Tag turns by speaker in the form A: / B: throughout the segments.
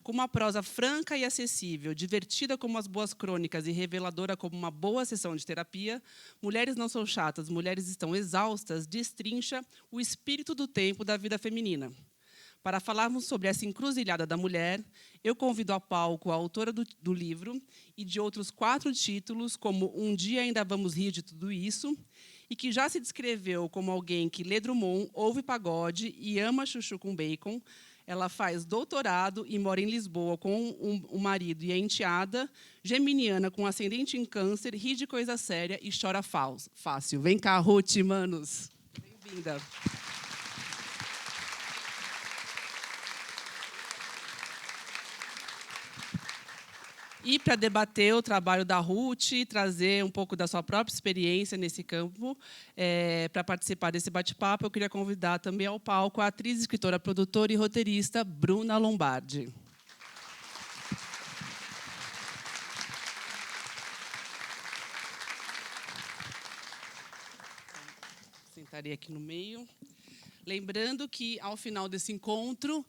A: Com uma prosa franca e acessível, divertida como as boas crônicas e reveladora como uma boa sessão de terapia, Mulheres Não São Chatas, Mulheres Estão Exaustas destrincha o espírito do tempo da vida feminina. Para falarmos sobre essa encruzilhada da mulher, eu convido ao palco a autora do livro e de outros 4 títulos, como Um Dia Ainda Vamos Rir de Tudo Isso, e que já se descreveu como alguém que lê Drummond, ouve pagode e ama chuchu com bacon. Ela faz doutorado e mora em Lisboa com o marido e a enteada, geminiana com ascendente em câncer, ri de coisa séria e chora fácil. Vem cá, Ruth, manos. Bem-vinda. E para debater o trabalho da Ruth, trazer um pouco da sua própria experiência nesse campo, para participar desse bate-papo, eu queria convidar também ao palco a atriz, escritora, produtora e roteirista Bruna Lombardi. Sentarei aqui no meio. Lembrando que, ao final desse encontro,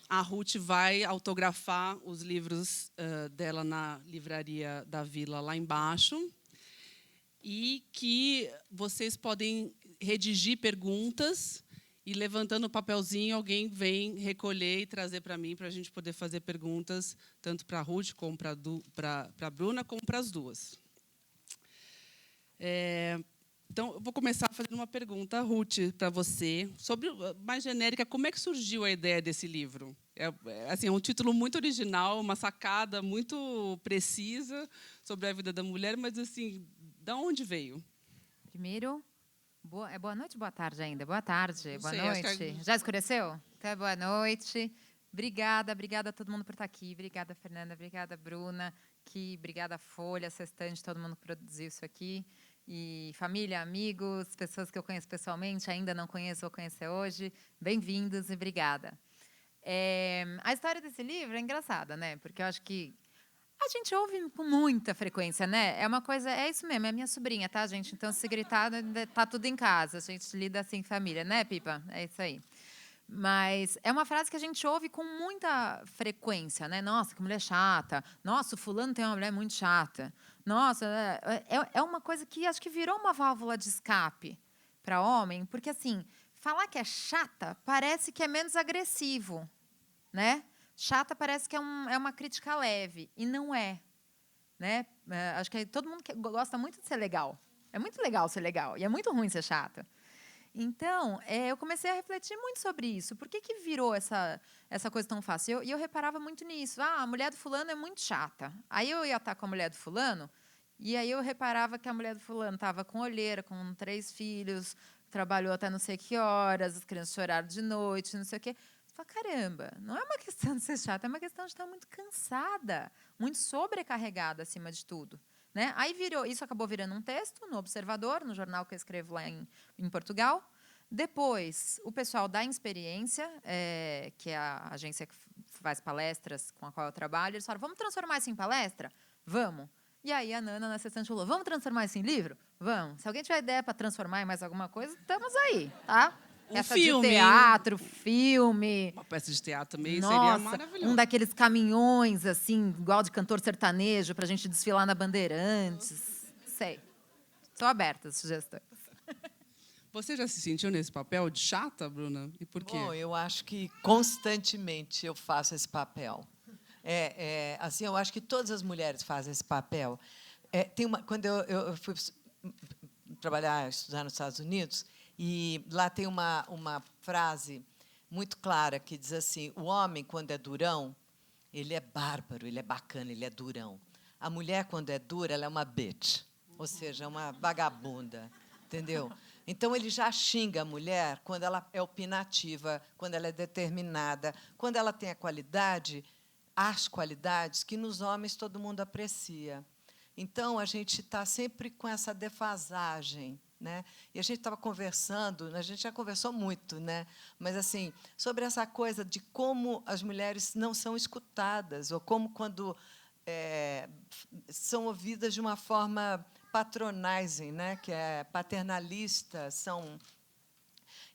A: a Ruth vai autografar os livros dela na livraria da Vila, lá embaixo, e que vocês podem redigir perguntas e, levantando o papelzinho, alguém vem recolher e trazer para mim, para a gente poder fazer perguntas, tanto para a Ruth, como para a Bruna, como para as duas. Então, eu vou começar fazendo uma pergunta, Ruth, para você, sobre, mais genérica, como é que surgiu a ideia desse livro? É um título muito original, uma sacada muito precisa sobre a vida da mulher, mas, assim, de onde veio?
B: Primeiro, boa noite, boa tarde ainda. Boa tarde,
A: Não
B: boa
A: sei,
B: noite.
A: acho que...
B: Já escureceu? Então, boa noite. Obrigada a todo mundo por estar aqui. Obrigada, Fernanda. Obrigada, Bruna. Obrigada, Folha, Sextante, todo mundo que produziu isso aqui. E família, amigos, pessoas que eu conheço pessoalmente, ainda não conheço, vou conhecer hoje. Bem-vindos e obrigada. A história desse livro é engraçada, né? Porque eu acho que a gente ouve com muita frequência, né? É uma coisa, é isso mesmo, é minha sobrinha, tá, gente? Então, se gritar, tá tudo em casa. A gente lida assim em família, né, Pipa? É isso aí. Mas é uma frase que a gente ouve com muita frequência, né? Nossa, que mulher chata. Nossa, o fulano tem uma mulher muito chata. Nossa, é uma coisa que acho que virou uma válvula de escape para homem, porque, assim, falar que é chata parece que é menos agressivo, né? Chata parece que é uma crítica leve, e não é. Né? Acho que todo mundo gosta muito de ser legal. É muito legal ser legal, e é muito ruim ser chata. Então, eu comecei a refletir muito sobre isso. Por que virou essa coisa tão fácil? E eu reparava muito nisso. A mulher do fulano é muito chata. Aí eu ia estar com a mulher do fulano, e aí eu reparava que a mulher do fulano estava com olheira, com 3 filhos, trabalhou até não sei que horas, as crianças choraram de noite, não sei o quê. Você fala, caramba, não é uma questão de ser chata, é uma questão de estar muito cansada, muito sobrecarregada, acima de tudo. Né? Aí isso acabou virando um texto no Observador, no jornal que eu escrevo lá em Portugal. Depois, o pessoal da Experiência, que é a agência que faz palestras com a qual eu trabalho, eles falaram, vamos transformar isso em palestra? Vamos. E aí a Nana, na sessão, falou, vamos transformar isso em livro? Vamos. Se alguém tiver ideia para transformar em mais alguma coisa, estamos aí, tá? Peça de teatro, filme.
A: Uma peça de teatro também seria
B: Nossa,
A: maravilhoso.
B: daqueles caminhões, assim, igual de cantor sertanejo, para a gente desfilar na Bandeirantes. Sei. Estou aberta às sugestões.
A: Você já se sentiu nesse papel de chata, Bruna? E por quê?
C: Bom, eu acho que constantemente eu faço esse papel. Assim, eu acho que todas as mulheres fazem esse papel. Quando eu fui trabalhar, estudar nos Estados Unidos, e lá tem uma frase muito clara que diz assim: o homem, quando é durão, ele é bárbaro, ele é bacana, ele é durão. A mulher, quando é dura, ela é uma bitch, ou seja, uma vagabunda, entendeu? Então, ele já xinga a mulher quando ela é opinativa, quando ela é determinada, quando ela tem as qualidades que nos homens todo mundo aprecia. Então, a gente está sempre com essa defasagem. Né? E a gente estava conversando, a gente já conversou muito, né? Mas assim, sobre essa coisa de como as mulheres não são escutadas, ou como, quando são ouvidas de uma forma patronizing, né? Que é paternalista,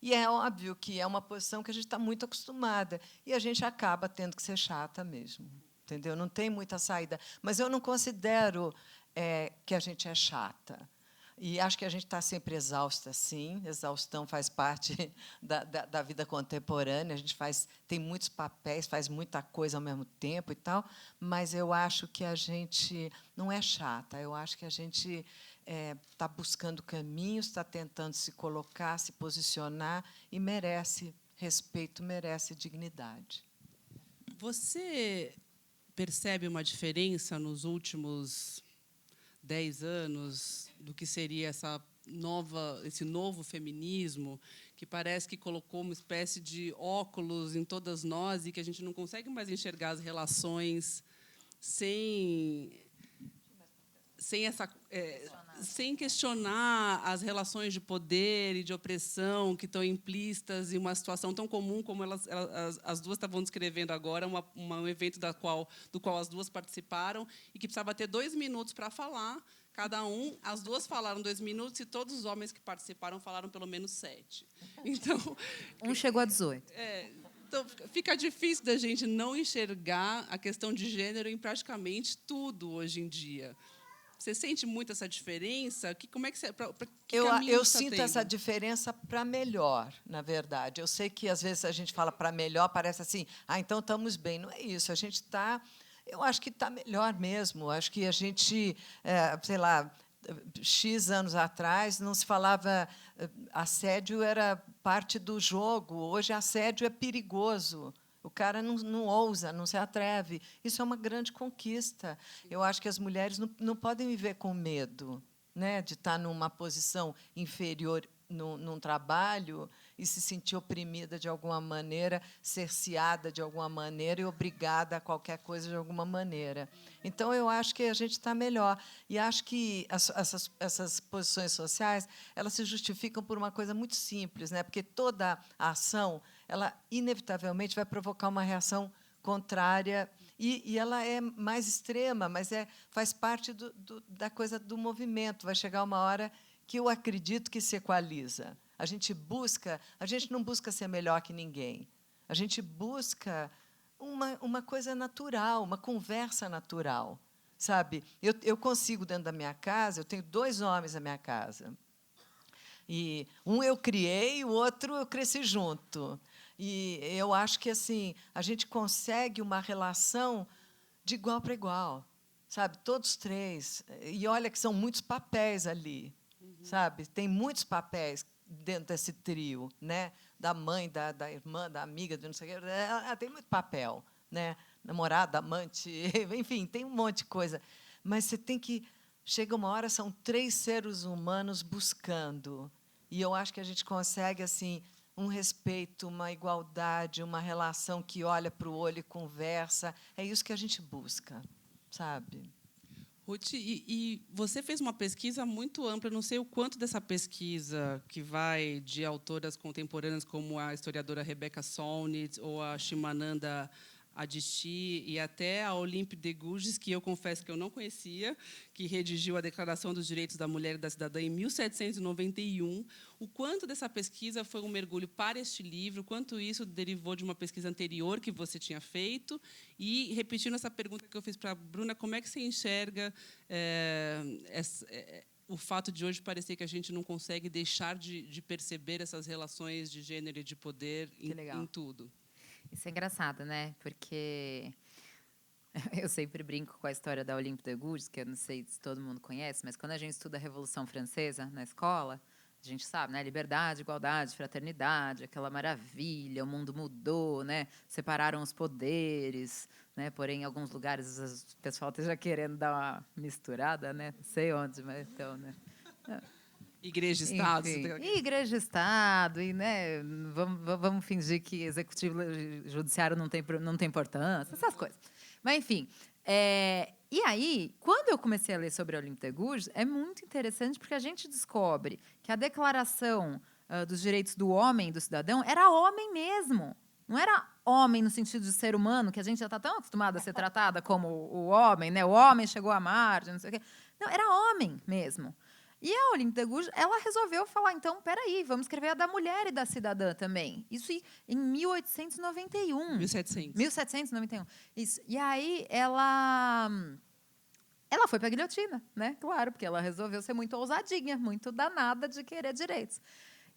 C: E é óbvio que é uma posição que a gente está muito acostumada, e a gente acaba tendo que ser chata mesmo, entendeu? Não tem muita saída. Mas eu não considero que a gente é chata. E acho que a gente está sempre exausta, sim. Exaustão faz parte da vida contemporânea. A gente tem muitos papéis, faz muita coisa ao mesmo tempo e tal, mas eu acho que a gente não é chata. Eu acho que a gente está buscando caminhos, está tentando se colocar, se posicionar e merece respeito, merece dignidade.
A: Você percebe uma diferença nos últimos 10 anos do que seria esse novo feminismo, que parece que colocou uma espécie de óculos em todas nós e que a gente não consegue mais enxergar as relações sem questionar as relações de poder e de opressão que estão implícitas em uma situação tão comum como as duas estavam descrevendo agora, um evento do qual as duas participaram e que precisava ter 2 minutos para falar, cada um. As duas falaram 2 minutos e todos os homens que participaram falaram pelo menos 7. Então,
B: chegou a 18.
A: Então, fica difícil da gente não enxergar a questão de gênero em praticamente tudo hoje em dia. Você sente muito essa diferença? Como é que você,
C: eu sinto essa diferença para melhor, na verdade. Eu sei que, às vezes, a gente fala para melhor, parece assim, então estamos bem. Não é isso. A gente está... Eu acho que está melhor mesmo. Acho que a gente, sei lá, X anos atrás, não se falava... Assédio era parte do jogo. Hoje, assédio é perigoso. O cara não ousa, não se atreve. Isso é uma grande conquista. Eu acho que as mulheres não podem viver com medo, né, de estar numa posição inferior num trabalho e se sentir oprimida de alguma maneira, cerceada de alguma maneira e obrigada a qualquer coisa de alguma maneira. Então, eu acho que a gente está melhor. E acho que essas posições sociais, elas se justificam por uma coisa muito simples, né? Porque toda a ação, ela inevitavelmente vai provocar uma reação contrária, e ela é mais extrema, mas faz parte da coisa do movimento. Vai chegar uma hora que eu acredito que se equaliza. A gente não busca ser melhor que ninguém. A gente busca uma coisa natural, uma conversa natural, sabe? Eu consigo, dentro da minha casa, eu tenho 2 homens na minha casa. E um eu criei, o outro eu cresci junto. E eu acho que assim a gente consegue uma relação de igual para igual, sabe? Todos 3. E olha que são muitos papéis ali, sabe? Tem muitos papéis dentro desse trio, né? Da mãe, da irmã, da amiga, de não sei o quê. Ela tem muito papel, né? Namorada, amante, enfim, tem um monte de coisa. Mas você tem que... Chega uma hora, são 3 seres humanos buscando. E eu acho que a gente consegue assim um respeito, uma igualdade, uma relação que olha para o olho e conversa. É isso que a gente busca, sabe?
A: Ruth, e você fez uma pesquisa muito ampla, não sei o quanto dessa pesquisa, que vai de autoras contemporâneas como a historiadora Rebecca Solnit ou a Shimananda Adichie e até a Olympe de Gouges, que eu confesso que eu não conhecia, que redigiu a Declaração dos Direitos da Mulher e da Cidadã em 1791. O quanto dessa pesquisa foi um mergulho para este livro, quanto isso derivou de uma pesquisa anterior que você tinha feito. E, repetindo essa pergunta que eu fiz para a Bruna, como é que você enxerga o fato de hoje parecer que a gente não consegue deixar de perceber essas relações de gênero e de poder em tudo?
B: Isso é engraçado, né? Porque eu sempre brinco com a história da Olympe de Gouges, que eu não sei se todo mundo conhece, mas quando a gente estuda a Revolução Francesa na escola, a gente sabe, né? Liberdade, igualdade, fraternidade, aquela maravilha, o mundo mudou, né? Separaram os poderes, né? Porém, em alguns lugares o pessoal está já querendo dar uma misturada, né? Não sei onde, mas então, né?
A: Igreja e Estado.
B: Igreja e Estado, e, né, vamos fingir que executivo e judiciário não tem importância, essas coisas. Mas, enfim, e aí, quando eu comecei a ler sobre a Olympe de Gouges, é muito interessante porque a gente descobre que a Declaração dos Direitos do Homem e do Cidadão era homem mesmo. Não era homem no sentido de ser humano, que a gente já está tão acostumado a ser tratada como o homem, né? O homem chegou à margem, não sei o quê. Não, era homem mesmo. E a Olympe de Gouges, ela resolveu falar, então, peraí, vamos escrever a da mulher e da cidadã também. Isso em 1891.
A: 1700.
B: 1791. Isso. E aí, ela foi para a guilhotina, né? Claro, porque ela resolveu ser muito ousadinha, muito danada de querer direitos.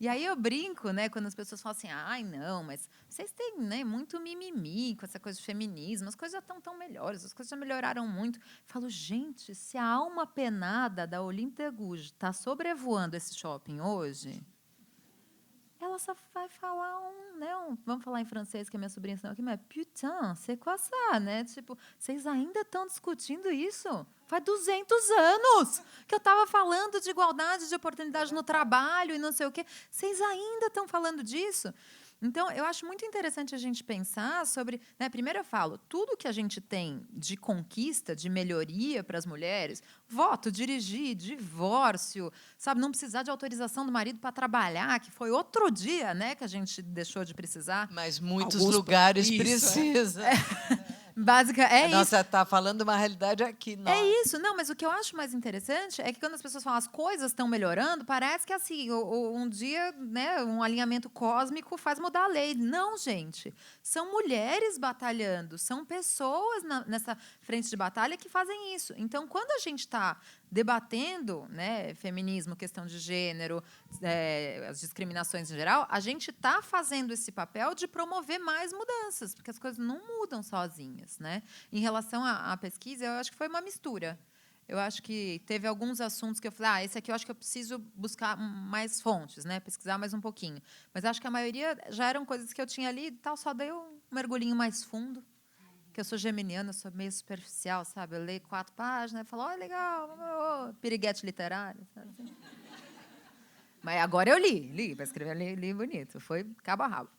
B: E aí eu brinco, né, quando as pessoas falam assim, ai, não, mas vocês têm, né, muito mimimi com essa coisa de feminismo, as coisas já estão tão melhores, as coisas já melhoraram muito. Eu falo, gente, se a alma penada da Olympe de Gouges está sobrevoando esse shopping hoje, ela só vai falar vamos falar em francês, que a minha sobrinha ensinou aqui, mas putain, c'est quoi ça, né? Tipo, vocês ainda estão discutindo isso? Faz 200 anos que eu estava falando de igualdade de oportunidade no trabalho e não sei o quê. Vocês ainda estão falando disso? Então, eu acho muito interessante a gente pensar sobre... Né, primeiro eu falo, tudo que a gente tem de conquista, de melhoria para as mulheres, voto, dirigir, divórcio, sabe, não precisar de autorização do marido para trabalhar, que foi outro dia, né, que a gente deixou de precisar.
C: Mas muitos lugares precisam.
B: Nossa,
C: está falando uma realidade aqui. Não.
B: É isso. Não, mas o que eu acho mais interessante é que quando as pessoas falam as coisas estão melhorando, parece que assim, um dia, né, um alinhamento cósmico faz mudar a lei. Não, gente. São mulheres batalhando, são pessoas nessa frente de batalha que fazem isso. Então, quando a gente está debatendo, né, feminismo, questão de gênero, as discriminações em geral, a gente está fazendo esse papel de promover mais mudanças, porque as coisas não mudam sozinhas, né? Em relação à pesquisa, eu acho que foi uma mistura. Eu acho que teve alguns assuntos que eu falei, esse aqui eu acho que eu preciso buscar mais fontes, né, pesquisar mais um pouquinho. Mas acho que a maioria já eram coisas que eu tinha lido e tal, só dei um mergulhinho mais fundo. Que eu sou geminiana, sou meio superficial, sabe? Eu leio 4 páginas e falo, legal, piriguete literário, sabe? Mas agora eu li para escrever, li bonito, foi cabo a rabo.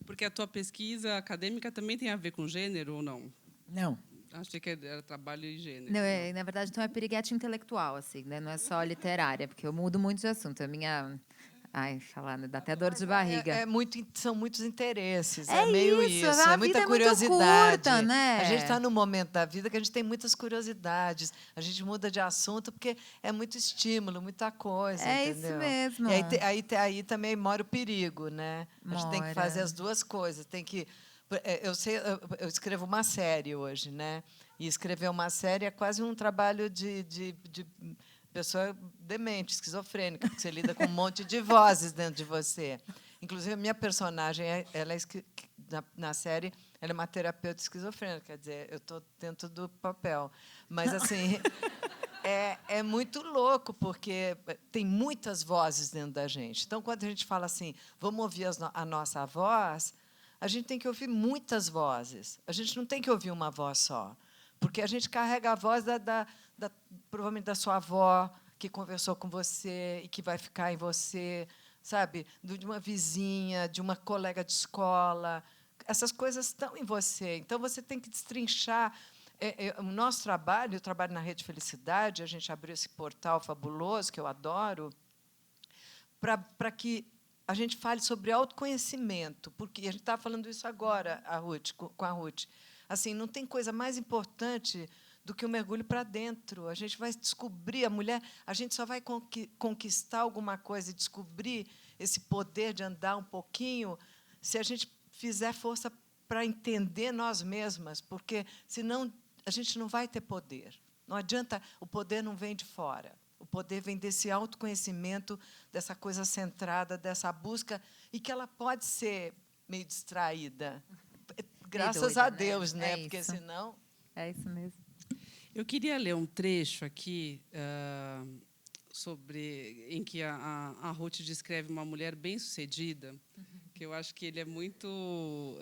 A: Porque a tua pesquisa acadêmica também tem a ver com gênero ou não?
B: Não.
A: Achei que era trabalho e gênero.
B: Não, na verdade, então é piriguete intelectual, assim, né? Não é só literária, porque eu mudo muito de assunto. A minha... Ai, falando, dá até dor de barriga.
C: São muitos interesses,
B: é
C: meio
B: isso.
C: É muita curiosidade.
B: Muito curta, né?
C: A gente está num momento da vida que a gente tem muitas curiosidades. A gente muda de assunto porque é muito estímulo, muita coisa, entendeu?
B: Isso mesmo.
C: E aí também mora o perigo, né? A gente tem que fazer as duas coisas. Tem que... Eu escrevo uma série hoje, né? E escrever uma série é quase um trabalho de pessoa demente, esquizofrênica, porque você lida com um monte de vozes dentro de você. Inclusive, a minha personagem, na série, ela é uma terapeuta esquizofrênica, quer dizer, eu estou dentro do papel. Mas, assim, é muito louco, porque tem muitas vozes dentro da gente. Então, quando a gente fala assim, vamos ouvir a nossa voz, a gente tem que ouvir muitas vozes. A gente não tem que ouvir uma voz só, porque a gente carrega a voz provavelmente da sua avó, que conversou com você e que vai ficar em você, sabe? De uma vizinha, de uma colega de escola. Essas coisas estão em você. Então, você tem que destrinchar. O nosso trabalho, o trabalho na Rede Felicidade, a gente abriu esse portal fabuloso, que eu adoro, para que a gente fale sobre autoconhecimento, porque a gente está falando isso agora, com a Ruth. Assim, não tem coisa mais importante do que o mergulho para dentro. A gente vai descobrir, a mulher, a gente só vai conquistar alguma coisa e descobrir esse poder de andar um pouquinho se a gente fizer força para entender nós mesmas, porque, senão, a gente não vai ter poder. Não adianta, o poder não vem de fora. O poder vem desse autoconhecimento, dessa coisa centrada, dessa busca, e que ela pode ser meio distraída. Graças a Deus, né? Porque, senão...
B: É isso mesmo.
A: Eu queria ler um trecho aqui em que a Ruth descreve uma mulher bem-sucedida, que eu acho que ele é muito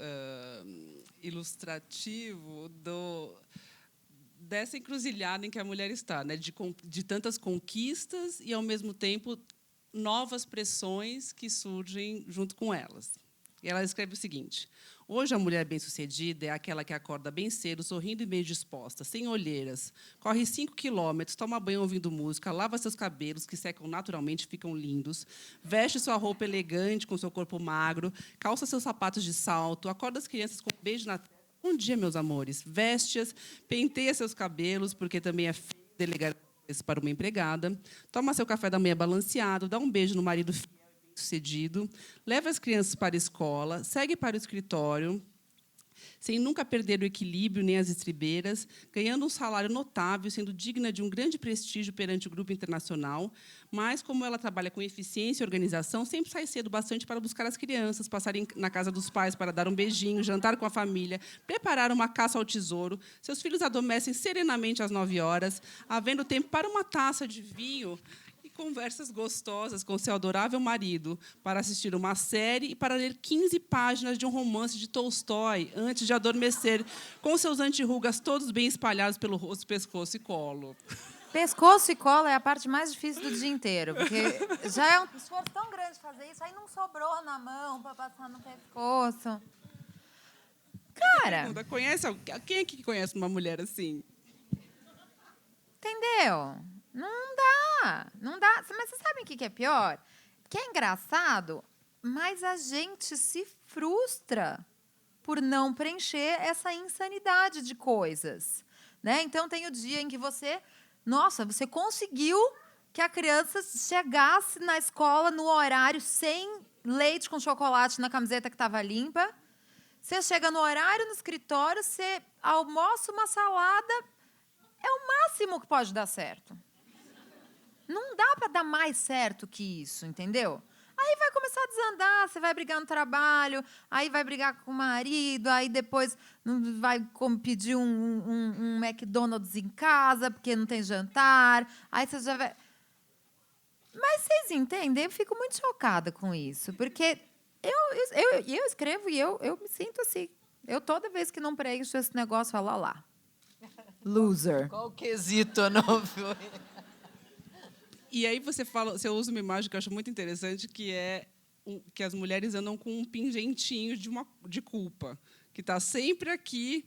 A: ilustrativo dessa encruzilhada em que a mulher está, né? De tantas conquistas e, ao mesmo tempo, novas pressões que surgem junto com elas. E ela escreve o seguinte: hoje, a mulher bem-sucedida é aquela que acorda bem cedo, sorrindo e bem disposta, sem olheiras, corre 5 quilômetros, toma banho ouvindo música, lava seus cabelos, que secam naturalmente e ficam lindos, veste sua roupa elegante com seu corpo magro, calça seus sapatos de salto, acorda as crianças com um beijo na testa. Bom dia, meus amores. Veste-as, penteia seus cabelos, porque também é feio delegar para uma empregada, toma seu café da manhã balanceado, dá um beijo no marido fiel e bem-sucedido, leva as crianças para a escola, segue para o escritório, sem nunca perder o equilíbrio nem as estribeiras, ganhando um salário notável, sendo digna de um grande prestígio perante o grupo internacional, mas, como ela trabalha com eficiência e organização, sempre sai cedo bastante para buscar as crianças, passar na casa dos pais para dar um beijinho, jantar com a família, preparar uma caça ao tesouro. Seus filhos adormecem serenamente às 9 horas, havendo tempo para uma taça de vinho e conversas gostosas com seu adorável marido, para assistir uma série e para ler 15 páginas de um romance de Tolstói antes de adormecer, com seus antirrugas todos bem espalhados pelo rosto, pescoço e colo.
B: Pescoço e colo é a parte mais difícil do dia inteiro, porque já é um esforço tão grande fazer isso, aí não sobrou na mão para passar no pescoço. Cara,
A: Quem aqui conhece uma mulher assim?
B: entendeu? Não dá. Mas vocês sabem o que é pior? Que é engraçado, mas a gente se frustra por não preencher essa insanidade de coisas, né? Então, tem o dia em que você conseguiu que a criança chegasse na escola no horário sem leite com chocolate na camiseta que estava limpa. Você chega no horário no escritório, você almoça uma salada, é o máximo que pode dar certo. Não dá para dar mais certo que isso, entendeu? Aí vai começar a desandar, você vai brigar no trabalho, aí vai brigar com o marido, aí depois vai pedir um McDonald's em casa, porque não tem jantar, aí você já vai... Mas vocês entendem? Eu fico muito chocada com isso, porque eu escrevo e eu me sinto assim. Eu, toda vez que não preencho esse negócio, falo, ó lá. Loser.
C: Qual o quesito não foi?
A: E aí você usa uma imagem que eu acho muito interessante, que é que as mulheres andam com um pingentinho de culpa, que está sempre aqui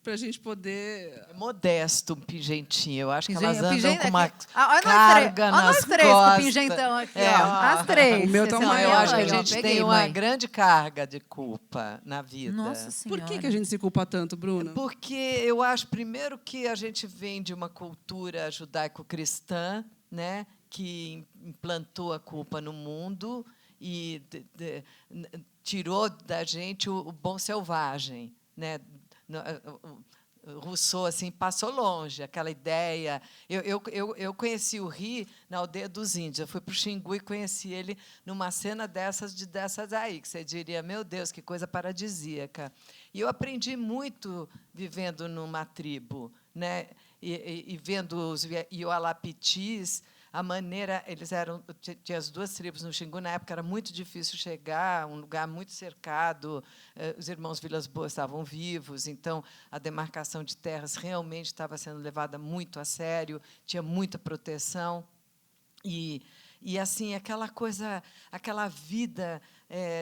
A: para a gente poder...
C: É modesto um pingentinho. Eu acho que elas andam com uma
B: carga
C: carga nas
B: nós três
C: costas.
B: Com o pingentão aqui, ó. As três.
A: O meu tá
C: Não, eu acho que a
B: Ó,
C: gente
B: peguei,
C: tem uma
B: mãe.
C: grande carga de culpa na vida.
B: Nossa Senhora.
A: Por que a gente se culpa tanto, Bruna?
C: Porque eu acho, primeiro, que a gente vem de uma cultura judaico-cristã, né, que implantou a culpa no mundo e tirou da gente o bom selvagem, né? Rousseau assim passou longe aquela ideia. Eu conheci o Ri na aldeia dos índios. Eu fui para o Xingu e conheci ele numa cena dessas aí, que você diria, meu Deus, que coisa paradisíaca. E eu aprendi muito vivendo numa tribo, né? E vendo os Ioalapitis, a maneira, tinha as duas tribos no Xingu, na época era muito difícil chegar, um lugar muito cercado, os irmãos Vilas Boas estavam vivos, então a demarcação de terras realmente estava sendo levada muito a sério, tinha muita proteção, e assim, aquela coisa, aquela vida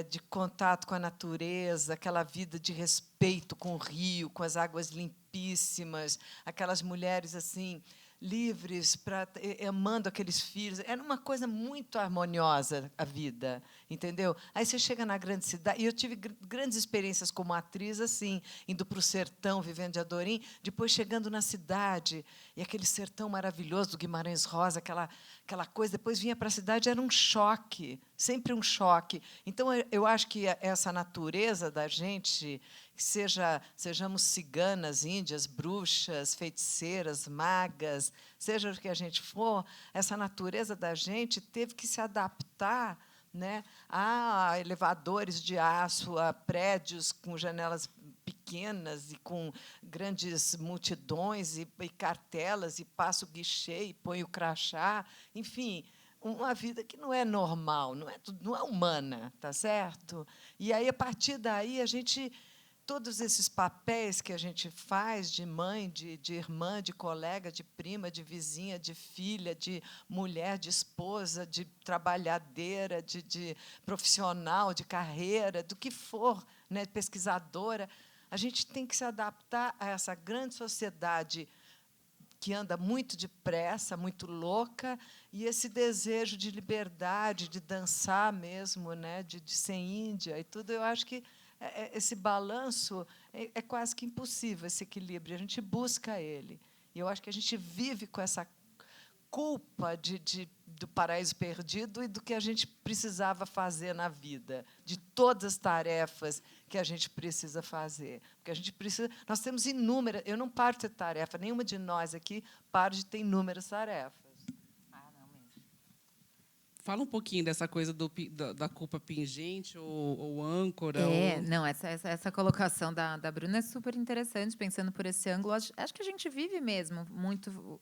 C: de contato com a natureza, aquela vida de respeito com o rio, com as águas limpíssimas, aquelas mulheres assim livres, amando aqueles filhos. Era uma coisa muito harmoniosa a vida, entendeu? Aí você chega na grande cidade, e eu tive grandes experiências como atriz, assim, indo para o sertão, vivendo de Adorim, depois chegando na cidade, e aquele sertão maravilhoso do Guimarães Rosa, aquela coisa, depois vinha para a cidade, era um choque, sempre um choque. Então, eu acho que essa natureza da gente, sejamos ciganas, índias, bruxas, feiticeiras, magas, seja o que a gente for, essa natureza da gente teve que se adaptar, né, a elevadores de aço, a prédios com janelas pequenas e com grandes multidões e cartelas, e passa o guichê e põe o crachá, enfim, uma vida que não é normal, não é humana, tá certo? E aí, a partir daí, a gente... Todos esses papéis que a gente faz de mãe, de irmã, de colega, de prima, de vizinha, de filha, de mulher, de esposa, de trabalhadeira, de profissional, de carreira, do que for, né, pesquisadora, a gente tem que se adaptar a essa grande sociedade que anda muito depressa, muito louca, e esse desejo de liberdade, de dançar mesmo, né, de ser índia e tudo. Eu acho que esse balanço é quase que impossível, esse equilíbrio. A gente busca ele. E eu acho que a gente vive com culpa do paraíso perdido e do que a gente precisava fazer na vida, de todas as tarefas que a gente precisa fazer. Porque a gente precisa, nós temos inúmeras, eu não paro de ter tarefa, nenhuma de nós aqui para de ter inúmeras tarefas.
A: Fala um pouquinho dessa coisa da culpa pingente ou âncora.
B: Não, essa colocação da Bruna é super interessante, pensando por esse ângulo. Acho que a gente vive mesmo muito...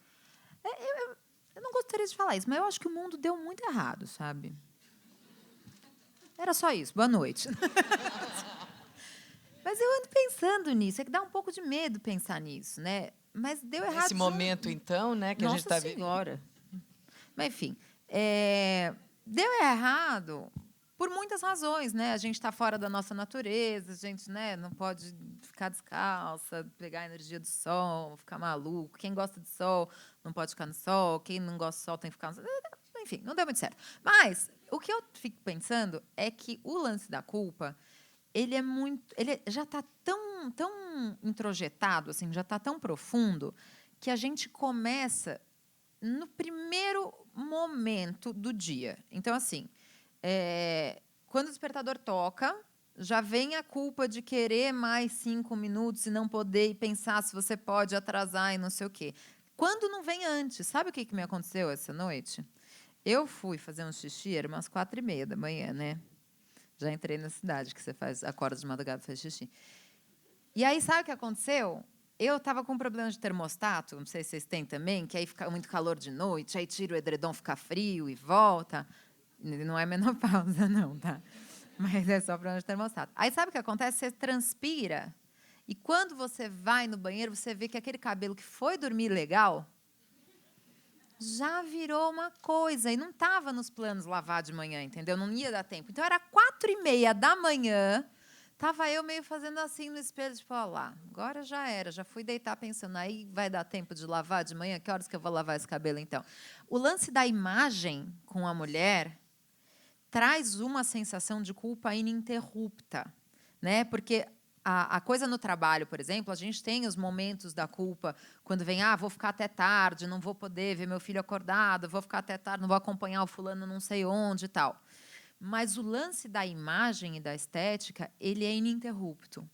B: Eu não gostaria de falar isso, mas eu acho que o mundo deu muito errado, sabe? Era só isso. Boa noite. Mas eu ando pensando nisso. É que dá um pouco de medo pensar nisso, né? Mas deu errado.
C: Nesse momento, então, né, que a gente está vivendo.
B: Nossa Senhora. Mas, enfim, deu errado por muitas razões, né? A gente está fora da nossa natureza, a gente, né, não pode ficar descalça, pegar a energia do sol, ficar maluco. Quem gosta de sol não pode ficar no sol, quem não gosta do sol tem que ficar no sol. Enfim, não deu muito certo. Mas o que eu fico pensando é que o lance da culpa, ele já está tão introjetado, assim, já está tão profundo, que a gente começa no primeiro momento do dia. Então, assim, quando o despertador toca, já vem a culpa de querer mais 5 minutos e não poder, e pensar se você pode atrasar e não sei o quê. Quando não vem antes, sabe o que me aconteceu essa noite? Eu fui fazer um xixi, era umas 4h30 da manhã, né? Já entrei na cidade, que você acorda de madrugada e faz xixi. E aí, sabe o que aconteceu? Eu estava com um problema de termostato, não sei se vocês têm também, que aí fica muito calor de noite, aí tira o edredom, fica frio e volta. Não é menopausa, não, tá? Mas é só problema de termostato. Aí, sabe o que acontece? Você transpira, e quando você vai no banheiro, você vê que aquele cabelo que foi dormir legal já virou uma coisa. E não estava nos planos lavar de manhã, entendeu? Não ia dar tempo. Então, era 4h30 da manhã, estava eu meio fazendo assim no espelho, tipo, ó lá, agora já era. Já fui deitar pensando, aí vai dar tempo de lavar de manhã? Que horas que eu vou lavar esse cabelo, então? O lance da imagem com a mulher traz uma sensação de culpa ininterrupta, né? Porque a coisa no trabalho, por exemplo, a gente tem os momentos da culpa quando vem, vou ficar até tarde, não vou poder ver meu filho acordado, vou ficar até tarde, não vou acompanhar o fulano não sei onde e tal. Mas o lance da imagem e da estética, ele é ininterrupto.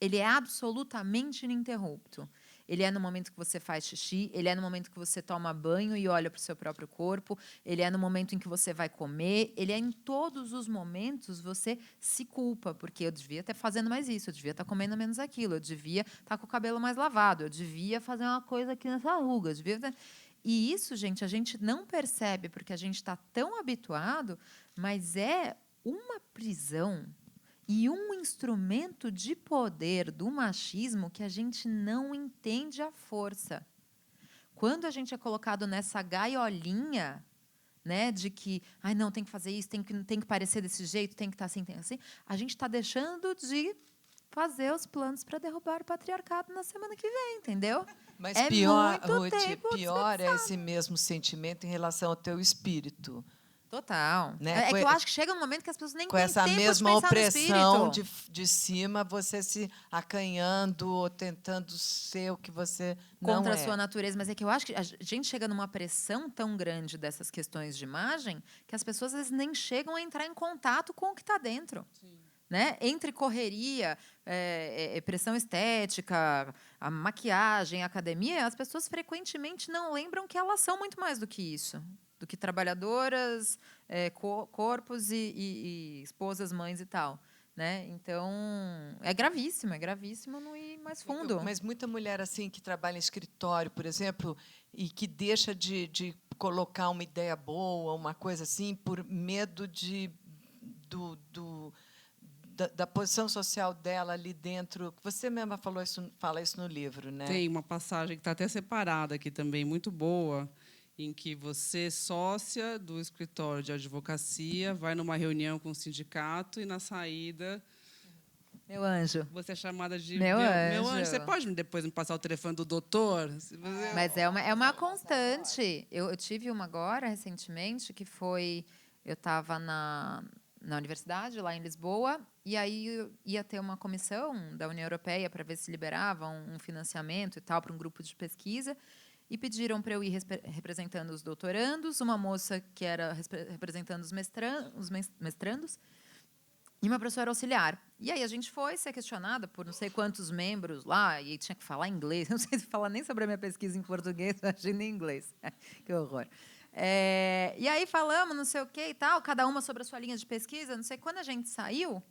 B: Ele é absolutamente ininterrupto. Ele é no momento que você faz xixi, ele é no momento que você toma banho e olha para o seu próprio corpo, ele é no momento em que você vai comer, ele é em todos os momentos você se culpa, porque eu devia estar fazendo mais isso, eu devia estar comendo menos aquilo, eu devia estar com o cabelo mais lavado, eu devia fazer uma coisa aqui nessa ruga, eu devia... E isso, gente, a gente não percebe porque a gente está tão habituado, mas é uma prisão e um instrumento de poder do machismo que a gente não entende a força. Quando a gente é colocado nessa gaiolinha, né, de que, não, tem que fazer isso, tem que parecer desse jeito, tem que estar assim, tem que assim, a gente está deixando de fazer os planos para derrubar o patriarcado na semana que vem, entendeu?
C: Mas pior, Ruth, pior é esse mesmo sentimento em relação ao teu espírito.
B: Total.
C: Né?
B: Que eu acho que chega um momento que as pessoas nem têm tempo de pensar no espírito.
C: Com essa mesma opressão de cima, você se acanhando ou tentando ser o que você não é.
B: Contra a sua natureza. Mas é que eu acho que a gente chega numa pressão tão grande dessas questões de imagem que as pessoas, às vezes, nem chegam a entrar em contato com o que está dentro. Sim. Né? Entre correria, pressão estética, a maquiagem, a academia, as pessoas frequentemente não lembram que elas são muito mais do que isso. Do que trabalhadoras, corpos e esposas, mães e tal. Né? Então, é gravíssimo não ir mais fundo.
C: Mas muita mulher assim que trabalha em escritório, por exemplo, e que deixa de colocar uma ideia boa, uma coisa assim, por medo da posição social dela ali dentro. Você mesma fala isso no livro, né?
A: Tem uma passagem que está até separada aqui também, muito boa, em que você, sócia do escritório de advocacia, vai numa reunião com o sindicato e, na saída...
B: Meu anjo.
A: Você é chamada de...
B: Meu anjo.
A: Você pode depois me passar o telefone do doutor?
B: Mas é uma constante. Eu tive uma agora, recentemente, que foi... Eu estava na universidade, lá em Lisboa, e aí ia ter uma comissão da União Europeia para ver se liberava um financiamento e tal para um grupo de pesquisa. e pediram para eu ir representando os doutorandos, uma moça que era representando os mestrandos e uma professora auxiliar. E aí a gente foi ser questionada por não sei quantos membros lá, e tinha que falar inglês. Não sei se falar nem sobre a minha pesquisa em português, imagina em inglês. Que horror. E aí falamos, não sei o que e tal, cada uma sobre a sua linha de pesquisa, não sei. Quando a gente saiu,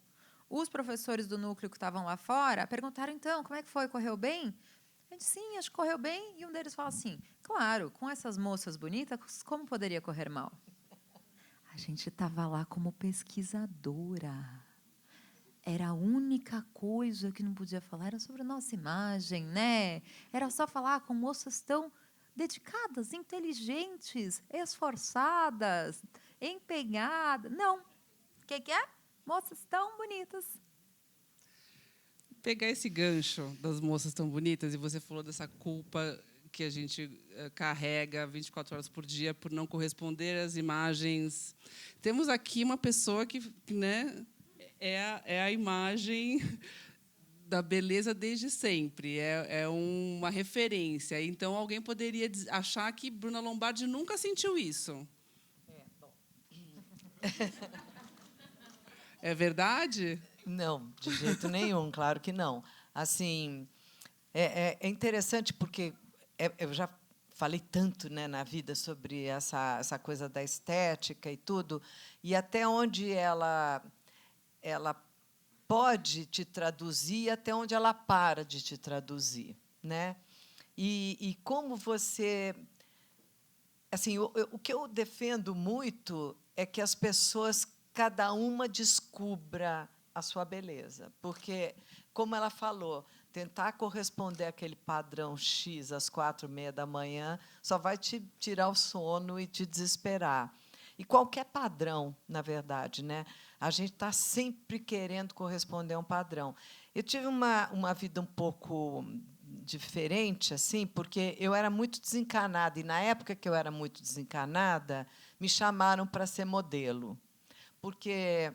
B: os professores do núcleo que estavam lá fora perguntaram, então, como é que foi? Correu bem? A gente, sim, acho que correu bem. E um deles fala assim, claro, com essas moças bonitas, como poderia correr mal? A gente estava lá como pesquisadora. Era a única coisa que não podia falar, era sobre a nossa imagem, né? Era só falar com moças tão dedicadas, inteligentes, esforçadas, empenhadas. Não. O que é? Moças tão bonitas.
A: Pegar esse gancho das moças tão bonitas, e você falou dessa culpa que a gente carrega 24 horas por dia por não corresponder às imagens. Temos aqui uma pessoa que, né, é a imagem da beleza desde sempre, é uma referência. Então, alguém poderia achar que Bruna Lombardi nunca sentiu isso.
C: Bom.
A: É verdade?
C: Não, de jeito nenhum, claro que não. Assim, é interessante porque eu já falei tanto, né, na vida sobre essa coisa da estética e tudo, e até onde ela pode te traduzir e até onde ela para de te traduzir, né? E como você, assim, o que eu defendo muito é que as pessoas, cada uma descubra a sua beleza, porque, como ela falou, tentar corresponder àquele padrão X às 4h30 só vai te tirar o sono e te desesperar. E qualquer padrão, na verdade, né? A gente está sempre querendo corresponder a um padrão. Eu tive uma vida um pouco diferente, assim, porque eu era muito desencanada, e, na época que eu era muito desencanada, me chamaram para ser modelo, porque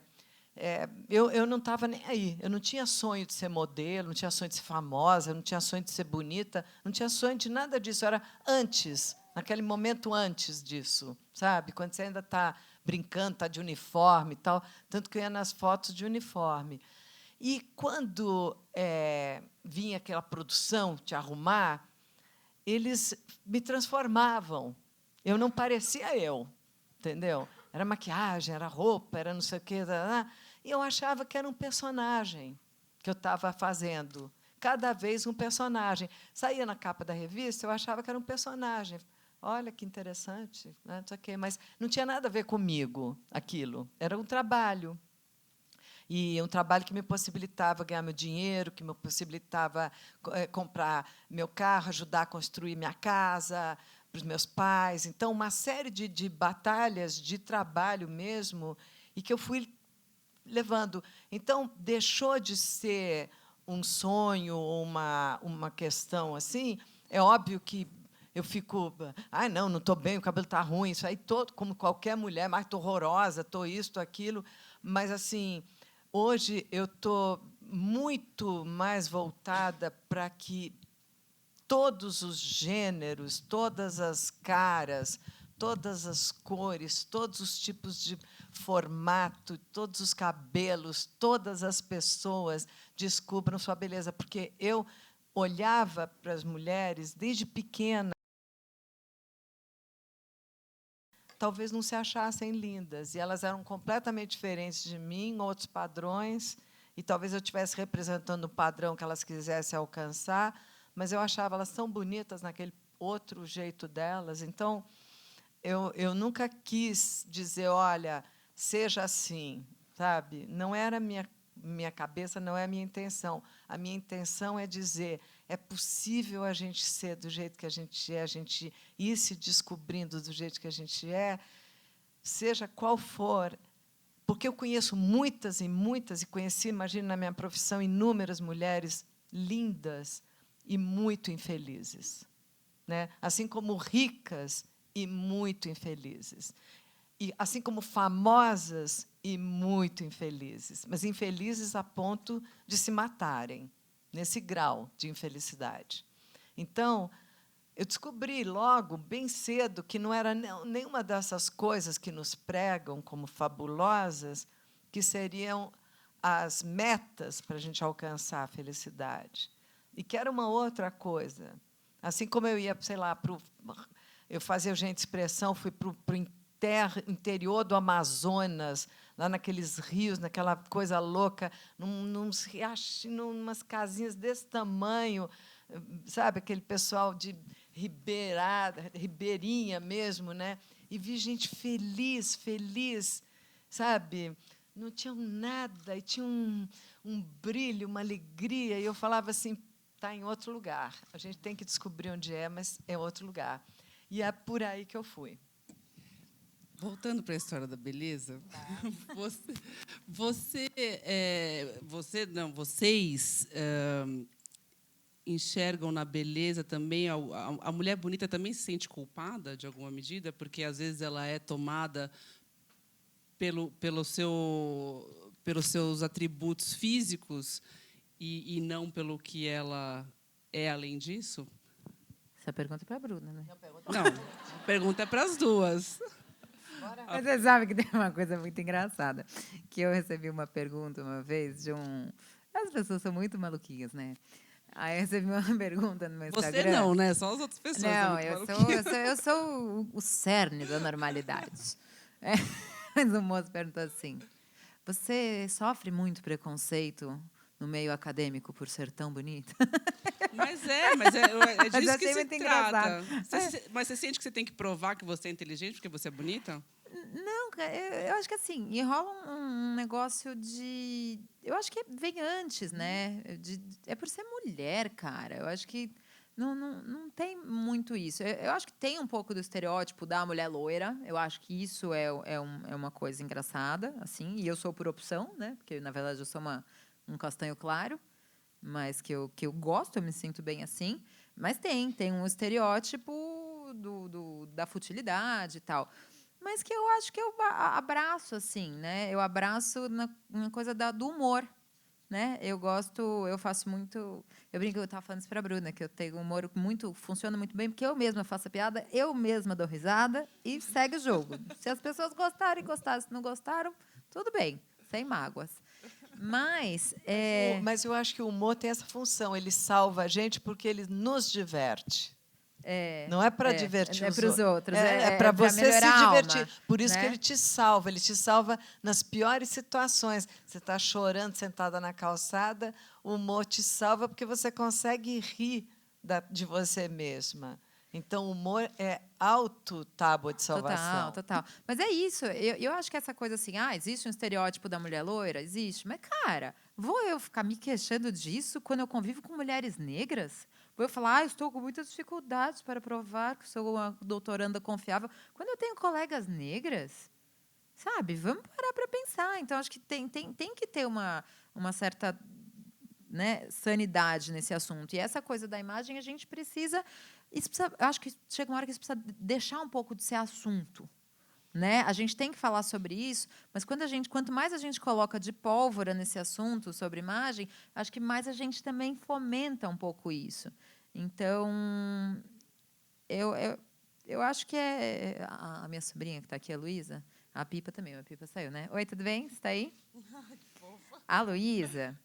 C: eu não estava nem aí. Eu não tinha sonho de ser modelo, não tinha sonho de ser famosa, não tinha sonho de ser bonita, não tinha sonho de nada disso. Era antes, naquele momento antes disso, sabe? Quando você ainda está brincando, está de uniforme e tal. Tanto que eu ia nas fotos de uniforme. E, quando vinha aquela produção te arrumar, eles me transformavam. Eu não parecia eu, entendeu? Era maquiagem, era roupa, era não sei o quê. E eu achava que era um personagem que eu estava fazendo. Cada vez um personagem. Saía na capa da revista, eu achava que era um personagem. Olha, que interessante, né? Não sei o quê, mas não tinha nada a ver comigo, aquilo. Era um trabalho. E um trabalho que me possibilitava ganhar meu dinheiro, que me possibilitava comprar meu carro, ajudar a construir minha casa para os meus pais. Então, uma série de batalhas de trabalho mesmo, e que eu fui levando. Então, deixou de ser um sonho, uma questão assim. É óbvio que eu fico, não estou bem, o cabelo está ruim, isso aí, como qualquer mulher, mas estou horrorosa, estou isso, estou aquilo. Mas, assim, hoje eu estou muito mais voltada para que todos os gêneros, todas as caras, todas as cores, todos os tipos de formato, todos os cabelos, todas as pessoas descubram sua beleza. Porque eu olhava para as mulheres desde pequena, talvez não se achassem lindas, e elas eram completamente diferentes de mim, outros padrões, e talvez eu estivesse representando o padrão que elas quisessem alcançar, mas eu achava elas tão bonitas naquele outro jeito delas. Então, eu nunca quis dizer, olha, seja assim, sabe? Não era a minha cabeça, não é a minha intenção. A minha intenção é dizer, é possível a gente ser do jeito que a gente ir se descobrindo do jeito que a gente é, seja qual for. Porque eu conheço muitas, e conheci, imagino, na minha profissão, inúmeras mulheres lindas e muito infelizes, né? Assim como ricas e muito infelizes. E assim como famosas e muito infelizes, mas infelizes a ponto de se matarem, nesse grau de infelicidade. Então, eu descobri logo, bem cedo, que não era nenhuma dessas coisas que nos pregam como fabulosas, que seriam as metas para a gente alcançar a felicidade. E que era uma outra coisa. Assim como eu ia, sei lá, eu fazia gente de expressão, fui para o interior do Amazonas, lá naqueles rios, naquela coisa louca, nos riachos, numas casinhas desse tamanho, sabe, aquele pessoal de ribeirinha mesmo, né? E vi gente feliz, feliz, sabe? Não tinha nada, e tinha um brilho, uma alegria, e eu falava assim, está em outro lugar. A gente tem que descobrir onde é, mas é outro lugar. E é por aí que eu fui.
A: Voltando para a história da beleza, vocês enxergam na beleza também, a mulher bonita também se sente culpada, de alguma medida, porque, às vezes, ela é tomada pelos seus atributos físicos e não pelo que ela é além disso?
B: Essa pergunta é para a Bruna, né?
A: Não, a pergunta é para as duas.
B: Mas você sabe que tem uma coisa muito engraçada, que eu recebi uma pergunta uma vez de um... As pessoas são muito maluquinhas, né? Aí eu recebi uma pergunta no meu Instagram.
A: Você não, né? Só as outras pessoas.
B: Não, eu sou o cerne da normalidade. É, mas o moço perguntou assim, você sofre muito preconceito no meio acadêmico por ser tão bonita?
A: Mas é disso que se trata. Mas você sente que você tem que provar que você é inteligente porque você é bonita?
B: Não, eu acho que assim, e rola um negócio de... Eu acho que vem antes, né? É por ser mulher, cara. Eu acho que não tem muito isso. Eu acho que tem um pouco do estereótipo da mulher loira. Eu acho que isso é uma coisa engraçada, assim. E eu sou por opção, né? Porque, na verdade, eu sou um castanho claro. Mas que eu gosto, eu me sinto bem assim. Mas tem um estereótipo da futilidade e tal. Mas que eu acho que eu abraço, assim, né? Eu abraço na coisa do humor, né? Eu faço muito... Eu brinco, eu estava falando isso para a Bruna, que eu tenho um humor funciona muito bem, porque eu mesma faço a piada, eu mesma dou risada e segue o jogo. Se as pessoas gostarem, se não gostaram, tudo bem, sem mágoas. Mas
C: eu acho que o humor tem essa função, ele salva a gente porque ele nos diverte. Não é para divertir
B: os outros.
C: É para você se divertir. Por isso,
B: né?
C: que ele te salva nas piores situações. Você está chorando sentada na calçada, o humor te salva porque você consegue rir de você mesma. Então, o humor é tábua de salvação.
B: Total. Mas é isso. Eu acho que essa coisa assim, existe um estereótipo da mulher loira? Existe. Mas, cara, vou eu ficar me queixando disso quando eu convivo com mulheres negras? Vou eu falar, estou com muitas dificuldades para provar que sou uma doutoranda confiável. Quando eu tenho colegas negras, sabe? Vamos parar para pensar. Então, acho que tem que ter uma certa... né, sanidade nesse assunto. E essa coisa da imagem, a gente precisa... eu acho que chega uma hora que isso precisa deixar um pouco de ser assunto. Né? A gente tem que falar sobre isso, mas quanto mais a gente coloca de pólvora nesse assunto sobre imagem, acho que mais a gente também fomenta um pouco isso. Então, eu acho que é... A minha sobrinha, que está aqui, a Luísa, a Pipa também, a Pipa saiu, né? Oi, tudo bem? Você está aí? A Luísa...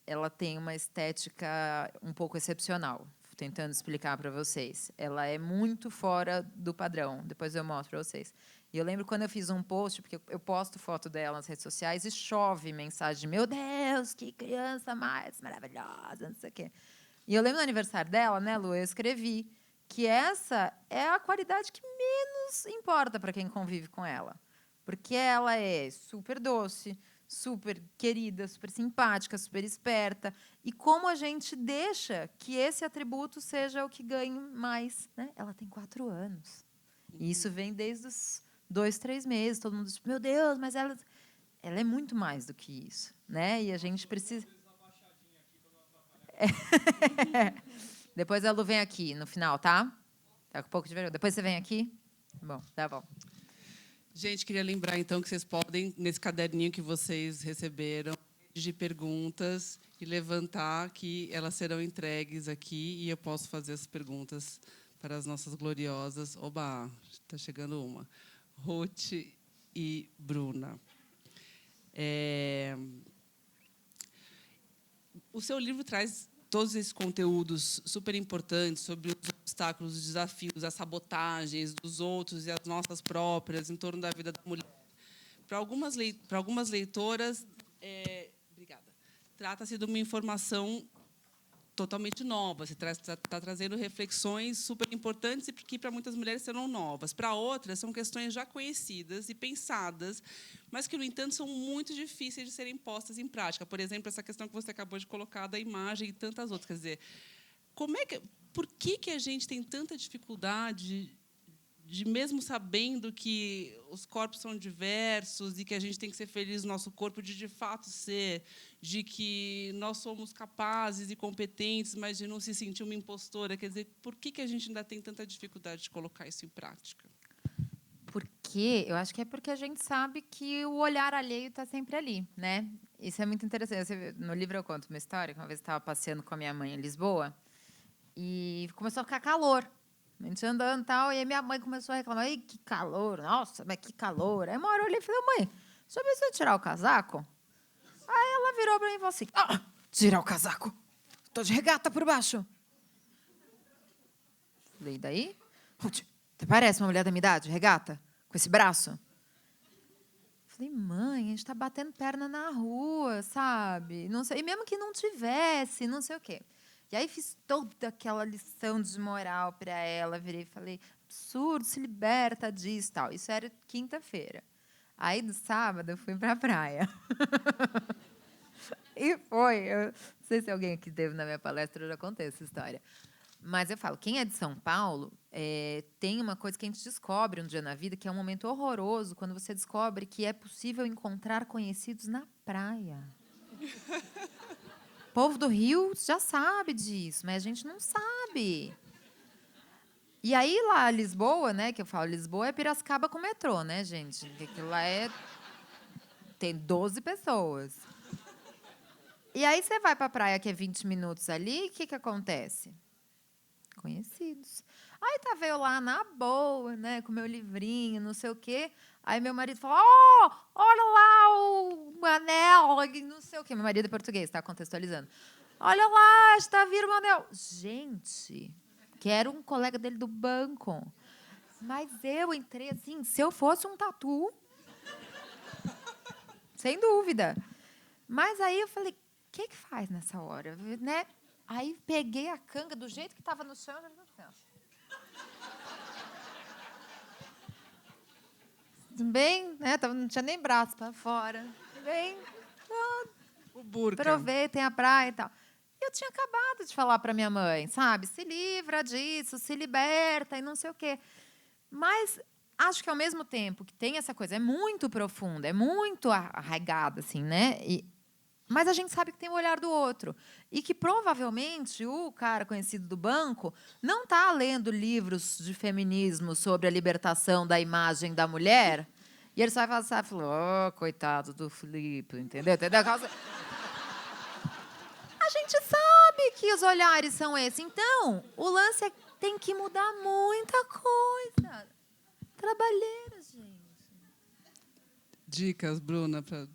B: ela tem uma estética um pouco excepcional, tentando explicar para vocês. Ela é muito fora do padrão, depois eu mostro para vocês. E eu lembro quando eu fiz um post, porque eu posto foto dela nas redes sociais e chove mensagem de, meu Deus, que criança mais maravilhosa, não sei o quê. E eu lembro no aniversário dela, né, Lu, eu escrevi que essa é a qualidade que menos importa para quem convive com ela. Porque ela é super doce, super querida, super simpática, super esperta. E como a gente deixa que esse atributo seja o que ganhe mais, né? Ela tem 4 anos. E isso vem desde os 2, 3 meses. Todo mundo diz, meu Deus, mas ela é muito mais do que isso, né? E a gente precisa... Depois a Lu vem aqui no final, tá? Tá com um pouco de vergonha. Depois você vem aqui? Bom, tá bom.
A: Gente, queria lembrar, então, que vocês podem, nesse caderninho que vocês receberam, de perguntas e levantar, que elas serão entregues aqui e eu posso fazer as perguntas para as nossas gloriosas. Oba, está chegando uma. Ruth e Bruna. O seu livro traz todos esses conteúdos super importantes sobre os obstáculos, os desafios, as sabotagens dos outros e as nossas próprias em torno da vida da mulher. Para algumas leitoras, obrigada, trata-se de uma informação totalmente nova. Você está trazendo reflexões super importantes e que para muitas mulheres serão novas. Para outras, são questões já conhecidas e pensadas, mas que, no entanto, são muito difíceis de serem postas em prática. Por exemplo, essa questão que você acabou de colocar da imagem e tantas outras. Quer dizer, por que a gente tem tanta dificuldade de, mesmo sabendo que os corpos são diversos e que a gente tem que ser feliz no nosso corpo, de fato ser, de que nós somos capazes e competentes, mas de não se sentir uma impostora? Quer dizer, por que a gente ainda tem tanta dificuldade de colocar isso em prática?
B: Porque eu acho que é porque a gente sabe que o olhar alheio está sempre ali, né? Isso é muito interessante. No livro eu conto uma história que uma vez eu estava passeando com a minha mãe em Lisboa e começou a ficar calor. A gente andando e tal, e aí minha mãe começou a reclamar: "Ei, que calor, nossa, mas que calor". Aí uma hora eu olhei e falei: "Mãe, só precisa tirar o casaco?" Aí ela virou para mim e falou assim: "Ah, tirar o casaco? Tô de regata por baixo." Falei: "E daí? Ruth, você parece uma mulher da minha idade, regata, com esse braço?" Falei: "Mãe, a gente está batendo perna na rua, sabe? Não sei, e mesmo que não tivesse, não sei o quê." E aí fiz toda aquela lição de moral para ela, virei e falei: "Absurdo, se liberta disso", tal. Isso era quinta-feira. Aí no sábado eu fui para a praia. E eu não sei se alguém aqui teve na minha palestra, eu já contei essa história. Mas eu falo, quem é de São Paulo, tem uma coisa que a gente descobre um dia na vida, que é um momento horroroso, quando você descobre que é possível encontrar conhecidos na praia. O povo do Rio já sabe disso, mas a gente não sabe. E aí, lá, Lisboa, né, que eu falo, Lisboa é Piracicaba com metrô, né, gente? Porque aquilo lá tem 12 pessoas. E aí você vai para a praia, que é 20 minutos ali, e o que acontece? Conhecidos. Aí tava eu lá na boa, né, com meu livrinho, não sei o quê. Aí meu marido falou: "Oh, olha lá o anel", e não sei o quê. Meu marido é português, tá contextualizando. "Olha lá, está vindo o anel". Gente, que era um colega dele do banco. Mas eu entrei assim, se eu fosse um tatu, sem dúvida. Mas aí eu falei: "O que faz nessa hora?", né? Aí peguei a canga do jeito que estava no chão, já fiz assim, ó. Bem, né? Não tinha nem braço para fora. Bem,
A: O burca.
B: provei, tem a praia e tal. E eu tinha acabado de falar para minha mãe, sabe? Se livra disso, se liberta e não sei o quê. Mas acho que ao mesmo tempo que tem essa coisa, é muito profunda, é muito arraigada, assim, né? Mas a gente sabe que tem o olhar do outro. E que provavelmente o cara conhecido do banco não está lendo livros de feminismo sobre a libertação da imagem da mulher. E ele só vai passar e falar: "Oh, coitado do Felipe", entendeu? A gente sabe que os olhares são esses. Então, o lance é que tem que mudar muita coisa. Trabalheira, gente.
A: Dicas, Bruna, para...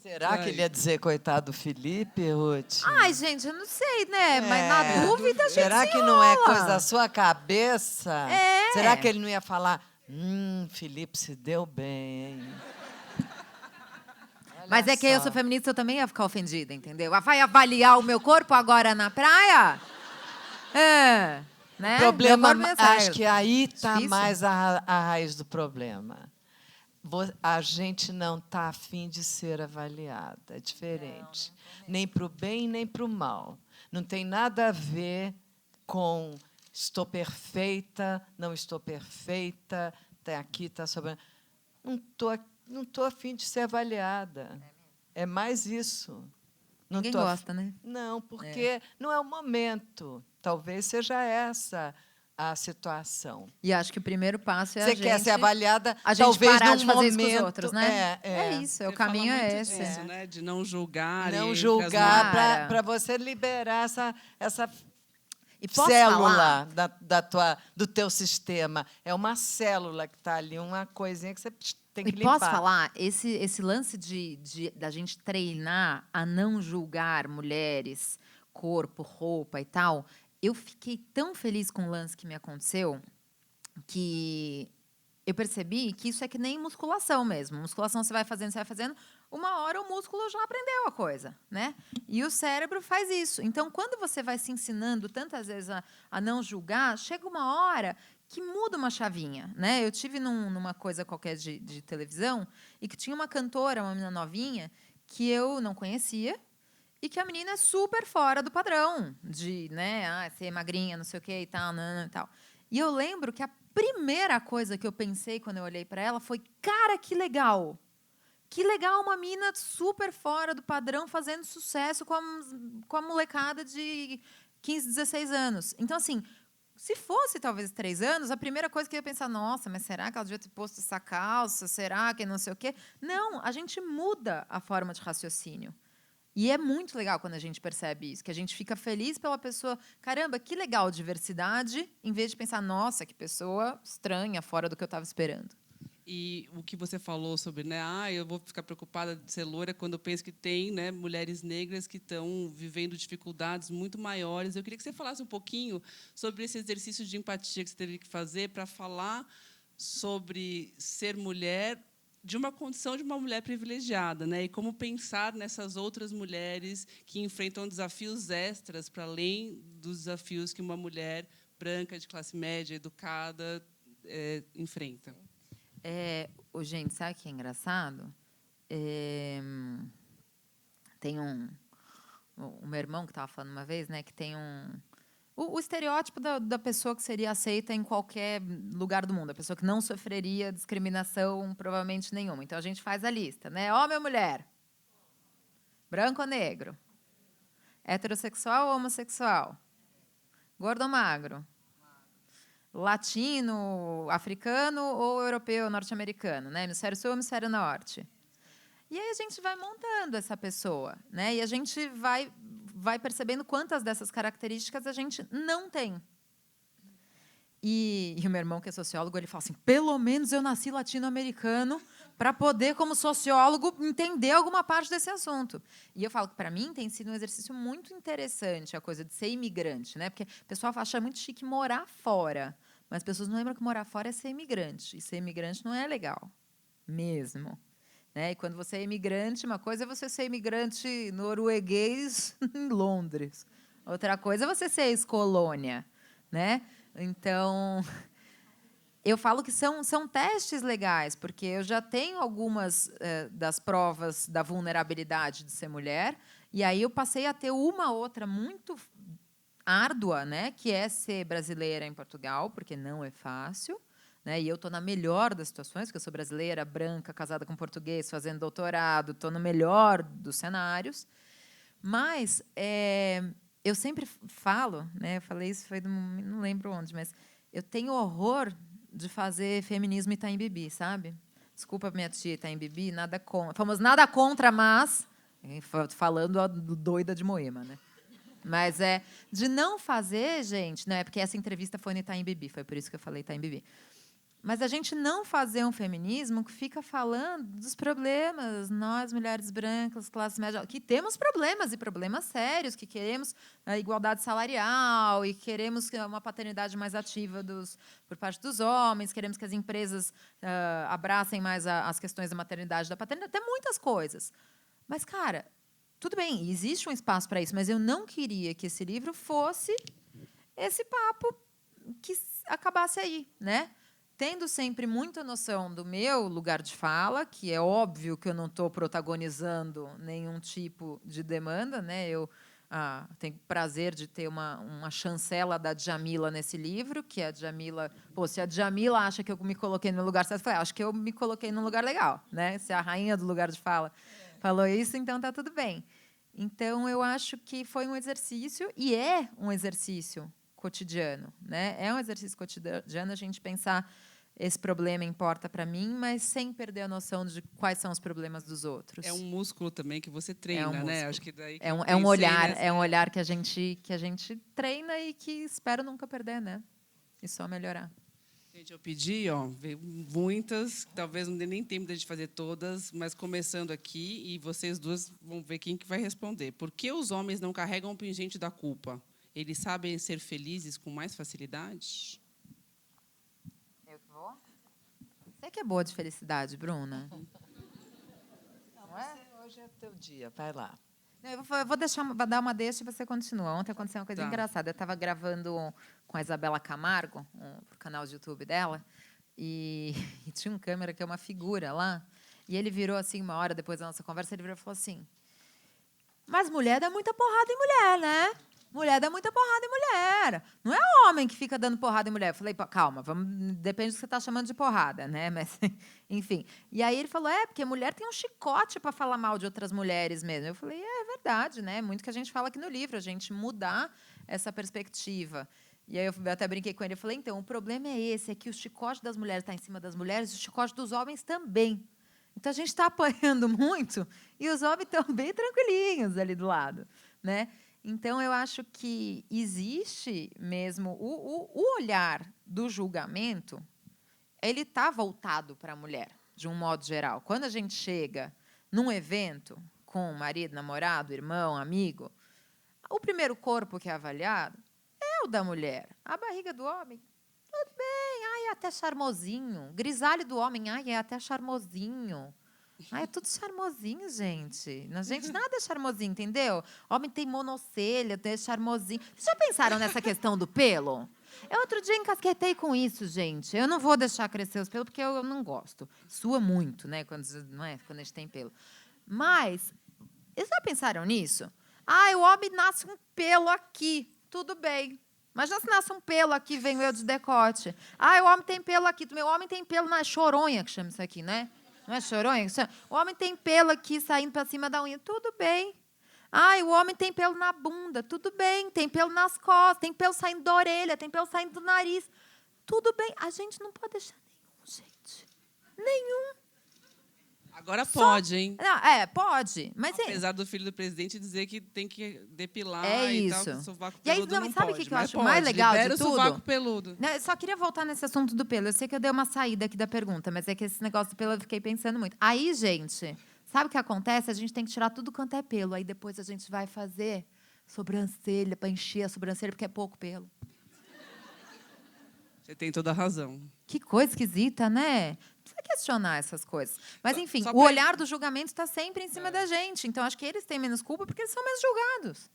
C: Será que ele ia dizer coitado do Felipe, Ruth?
B: Ai, gente, eu não sei, né? Mas na dúvida a gente
C: será
B: se
C: que não é
B: enrola.
C: coisa da sua cabeça?
B: É.
C: Será que ele não ia falar: Felipe se deu bem, hein?
B: Mas
C: Olha
B: é que eu
C: só.
B: sou feminista, eu também ia ficar ofendida, entendeu? Vai avaliar o meu corpo agora na praia? Né?
C: O problema,
B: Meu corpo ia sair.
C: acho que aí está
B: Difícil.
C: mais a raiz do problema. A gente não está afim de ser avaliada, é diferente. Nem para o bem, nem para o mal. Não tem nada a ver com estou perfeita, não estou perfeita, está aqui, está sobrando. Não estou afim de ser avaliada. É mais isso.
B: Ninguém gosta, né?
C: Não, porque não é o momento. Talvez seja essa. a situação.
B: E acho que o primeiro passo é
C: Você
B: a gente...
C: quer ser avaliada,
B: a gente
C: talvez
B: parar
C: num
B: de fazer isso
C: momento...
B: com os outros, né? Isso, o
A: Ele
B: caminho
A: fala
B: é
A: muito
B: esse.
A: disso, né? De não julgar.
C: Não
A: entre
C: julgar,
B: Cara.
C: para você liberar essa
B: E posso
C: célula
B: falar?
C: do teu sistema. É uma célula que está ali, uma coisinha que você tem que
B: E
C: limpar.
B: posso falar? Esse lance da gente treinar a não julgar mulheres, corpo, roupa e tal, eu fiquei tão feliz com o lance que me aconteceu que eu percebi que isso é que nem musculação mesmo. Musculação você vai fazendo, uma hora o músculo já aprendeu a coisa, né? E o cérebro faz isso. Então, quando você vai se ensinando tantas vezes a não julgar, chega uma hora que muda uma chavinha, né? Eu tive numa coisa qualquer de televisão e que tinha uma cantora, uma menina novinha, que eu não conhecia e que a menina é super fora do padrão de, né, ser magrinha, não sei o quê e tal, e tal. E eu lembro que a primeira coisa que eu pensei quando eu olhei para ela foi, cara, que legal! Que legal uma mina super fora do padrão fazendo sucesso com a molecada de 15, 16 anos. Então, assim, se fosse talvez 3 anos, a primeira coisa que eu ia pensar, nossa, mas será que ela devia ter posto essa calça? Será que não sei o quê? Não, a gente muda a forma de raciocínio. E é muito legal quando a gente percebe isso, que a gente fica feliz pela pessoa. Caramba, que legal diversidade, em vez de pensar, nossa, que pessoa estranha, fora do que eu estava esperando.
A: E o que você falou sobre, né? Eu vou ficar preocupada de ser loira quando eu penso que tem, né, mulheres negras que estão vivendo dificuldades muito maiores. Eu queria que você falasse um pouquinho sobre esse exercício de empatia que você teve que fazer para falar sobre ser mulher de uma condição de uma mulher privilegiada, né? E como pensar nessas outras mulheres que enfrentam desafios extras para além dos desafios que uma mulher branca de classe média, educada, enfrenta.
B: Gente, sabe o que é engraçado? Tem o meu irmão que estava falando uma vez, né, que tem o estereótipo da pessoa que seria aceita em qualquer lugar do mundo, a pessoa que não sofreria discriminação provavelmente nenhuma. Então a gente faz a lista, né? Homem ou mulher? Branco ou negro? Heterossexual ou homossexual? Gordo ou magro? Latino, africano ou europeu, norte-americano, né? Hemisfério sul ou hemisfério norte. E aí a gente vai montando essa pessoa, né? E a gente vai percebendo quantas dessas características a gente não tem. E o meu irmão, que é sociólogo, ele fala assim, pelo menos eu nasci latino-americano para poder, como sociólogo, entender alguma parte desse assunto. E eu falo que, para mim, tem sido um exercício muito interessante a coisa de ser imigrante, né? Porque o pessoal acha muito chique morar fora, mas as pessoas não lembram que morar fora é ser imigrante. E ser imigrante não é legal, mesmo. Né? E quando você é imigrante, uma coisa é você ser imigrante norueguês em Londres. Outra coisa é você ser ex-colônia, né? Então, eu falo que são testes legais, porque eu já tenho algumas das provas da vulnerabilidade de ser mulher, e aí eu passei a ter uma outra muito árdua, né, que é ser brasileira em Portugal, porque não é fácil. Né? E eu estou na melhor das situações, porque eu sou brasileira, branca, casada com português, fazendo doutorado, estou no melhor dos cenários. Mas eu sempre falo, né, eu falei isso, não lembro onde, mas eu tenho horror de fazer feminismo Itaim Bibi, sabe? Desculpa minha tia Itaim Bibi, nada contra. Falamos nada contra, mas falando a doida de Moema, né? Mas de não fazer, gente, não é porque essa entrevista foi no Itaim Bibi, foi por isso que eu falei Itaim Bibi. Mas a gente não fazer um feminismo que fica falando dos problemas, nós, mulheres brancas, classe média, que temos problemas, e problemas sérios, que queremos a igualdade salarial, e queremos uma paternidade mais ativa por parte dos homens, queremos que as empresas abracem mais as questões da maternidade, da paternidade, tem muitas coisas. Mas, cara, tudo bem, existe um espaço para isso, mas eu não queria que esse livro fosse esse papo que acabasse aí, né? Tendo sempre muita noção do meu lugar de fala, que é óbvio que eu não estou protagonizando nenhum tipo de demanda, né? Eu tenho prazer de ter uma chancela da Djamila nesse livro, que a Djamila... se a Djamila acha que eu me coloquei no lugar certo, eu falei, acho que eu me coloquei num lugar legal, né? Se a rainha do lugar de fala falou isso, então está tudo bem. Então, eu acho que foi um exercício, e é um exercício cotidiano, né? É um exercício cotidiano a gente pensar esse problema importa para mim, mas sem perder a noção de quais são os problemas dos outros.
A: É um músculo também que você treina,
B: músculo.
A: né? Acho que daí que
B: É
A: eu
B: um
A: pensei
B: olhar,
A: nessa-
B: é um olhar que a gente treina e que espero nunca perder, né? E só melhorar.
A: Gente, eu pedi, ó, veio muitas, talvez não dê nem tempo de a gente fazer todas, mas começando aqui, e vocês duas vão ver quem que vai responder. Por que os homens não carregam o pingente da culpa? Eles sabem ser felizes com mais facilidade?
B: Eu vou? Você que é boa de felicidade, Bruna.
C: Não é? Hoje é teu dia, vai lá.
B: Não, eu vou dar uma deixa e você continua. Ontem aconteceu uma coisa
A: Tá.
B: engraçada. Eu estava gravando com a Isabela Camargo, para o canal de YouTube dela, e tinha um câmera que é uma figura lá, e ele virou assim, uma hora depois da nossa conversa, ele virou e falou assim, mas mulher dá muita porrada em mulher, né? Mulher dá muita porrada em mulher. Não é homem que fica dando porrada em mulher. Eu falei, calma, depende do que você está chamando de porrada, né? Mas, enfim. E aí ele falou, porque mulher tem um chicote para falar mal de outras mulheres mesmo. Eu falei, é verdade, né? Muito que a gente fala aqui no livro, a gente mudar essa perspectiva. E aí eu até brinquei com ele, eu falei, então, o problema é esse, é que o chicote das mulheres está em cima das mulheres e o chicote dos homens também. Então, a gente está apanhando muito e os homens estão bem tranquilinhos ali do lado, né? Então, eu acho que existe mesmo o olhar do julgamento, ele está voltado para a mulher, de um modo geral. Quando a gente chega num evento com o marido, namorado, irmão, amigo, o primeiro corpo que é avaliado é o da mulher. A barriga do homem, tudo bem, é até charmosinho. Grisalho do homem, é até charmosinho. É tudo charmosinho, gente. Na gente nada é charmosinho, entendeu? Homem tem monocelha, é charmosinho. Vocês já pensaram nessa questão do pelo? Eu outro dia encasquetei com isso, gente. Eu não vou deixar crescer os pelos porque eu não gosto. Sua muito, né? Quando a gente tem pelo. Mas, vocês já pensaram nisso? O homem nasce um pelo aqui. Tudo bem. Mas já se nasce um pelo aqui, venho eu de decote. O homem tem pelo aqui. O homem tem pelo na choronha, que chama isso aqui, né? Não é choronha? O homem tem pelo aqui saindo para cima da unha. Tudo bem. O homem tem pelo na bunda. Tudo bem. Tem pelo nas costas. Tem pelo saindo da orelha. Tem pelo saindo do nariz. Tudo bem. A gente não pode deixar nenhum, gente. Nenhum.
A: Agora pode, hein?
B: Não, pode. Mas
A: apesar do filho do presidente dizer que tem que depilar
B: e
A: tal,
B: isso.
A: o sovaco
B: E aí,
A: peludo não
B: sabe o
A: pode.
B: que eu
A: mas
B: acho
A: pode.
B: mais legal
A: Libera
B: de
A: o
B: tudo?
A: sovaco peludo.
B: Não, eu só queria voltar nesse assunto do pelo. Eu sei que eu dei uma saída aqui da pergunta, mas é que esse negócio do pelo eu fiquei pensando muito. Aí, gente, sabe o que acontece? A gente tem que tirar tudo quanto é pelo. Aí depois a gente vai fazer sobrancelha para encher a sobrancelha, porque é pouco pelo.
A: Você tem toda a razão.
B: Que coisa esquisita, né? Precisa questionar essas coisas. Mas, enfim,
A: só
B: o
A: pra-
B: olhar do julgamento está sempre em cima da gente. Então, acho que eles têm menos culpa porque eles são menos julgados.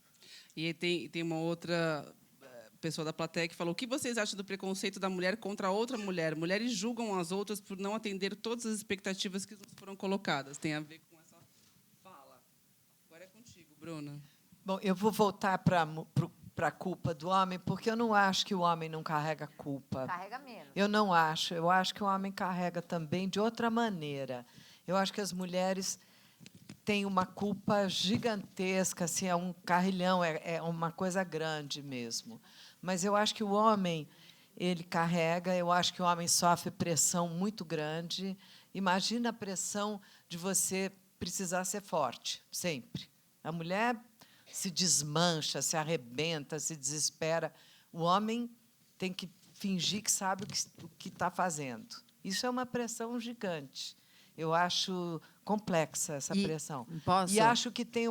A: E tem uma outra pessoa da plateia que falou: o que vocês acham do preconceito da mulher contra outra mulher? Mulheres julgam as outras por não atender todas as expectativas que foram colocadas. Tem a ver com essa fala. Agora é contigo, Bruna.
C: Bom, eu vou voltar para a culpa do homem, porque eu não acho que o homem não carrega culpa.
B: Carrega menos.
C: Eu não acho. Eu acho que o homem carrega também de outra maneira. Eu acho que as mulheres têm uma culpa gigantesca, assim, é um carrilhão, é uma coisa grande mesmo. Mas eu acho que o homem, ele carrega, eu acho que o homem sofre pressão muito grande. Imagina a pressão de você precisar ser forte, sempre. A mulher se desmancha, se arrebenta, se desespera. O homem tem que fingir que sabe o que está fazendo. Isso é uma pressão gigante. Eu acho complexa essa pressão.
B: Posso?
C: E acho que tem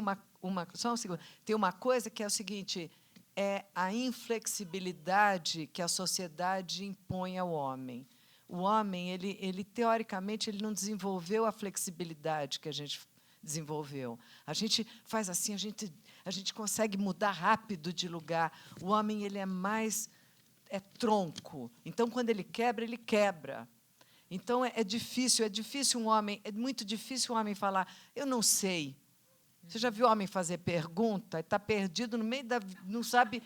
C: só um segundo, tem uma coisa que é o seguinte: é a inflexibilidade que a sociedade impõe ao homem. O homem, ele teoricamente, ele não desenvolveu a flexibilidade que a gente desenvolveu. A gente faz assim, a gente consegue mudar rápido de lugar. O homem, ele é mais tronco. Então, quando ele quebra, ele quebra. Então, é muito difícil um homem falar, eu não sei. Você já viu homem fazer pergunta? Está perdido no meio da... Não sabe...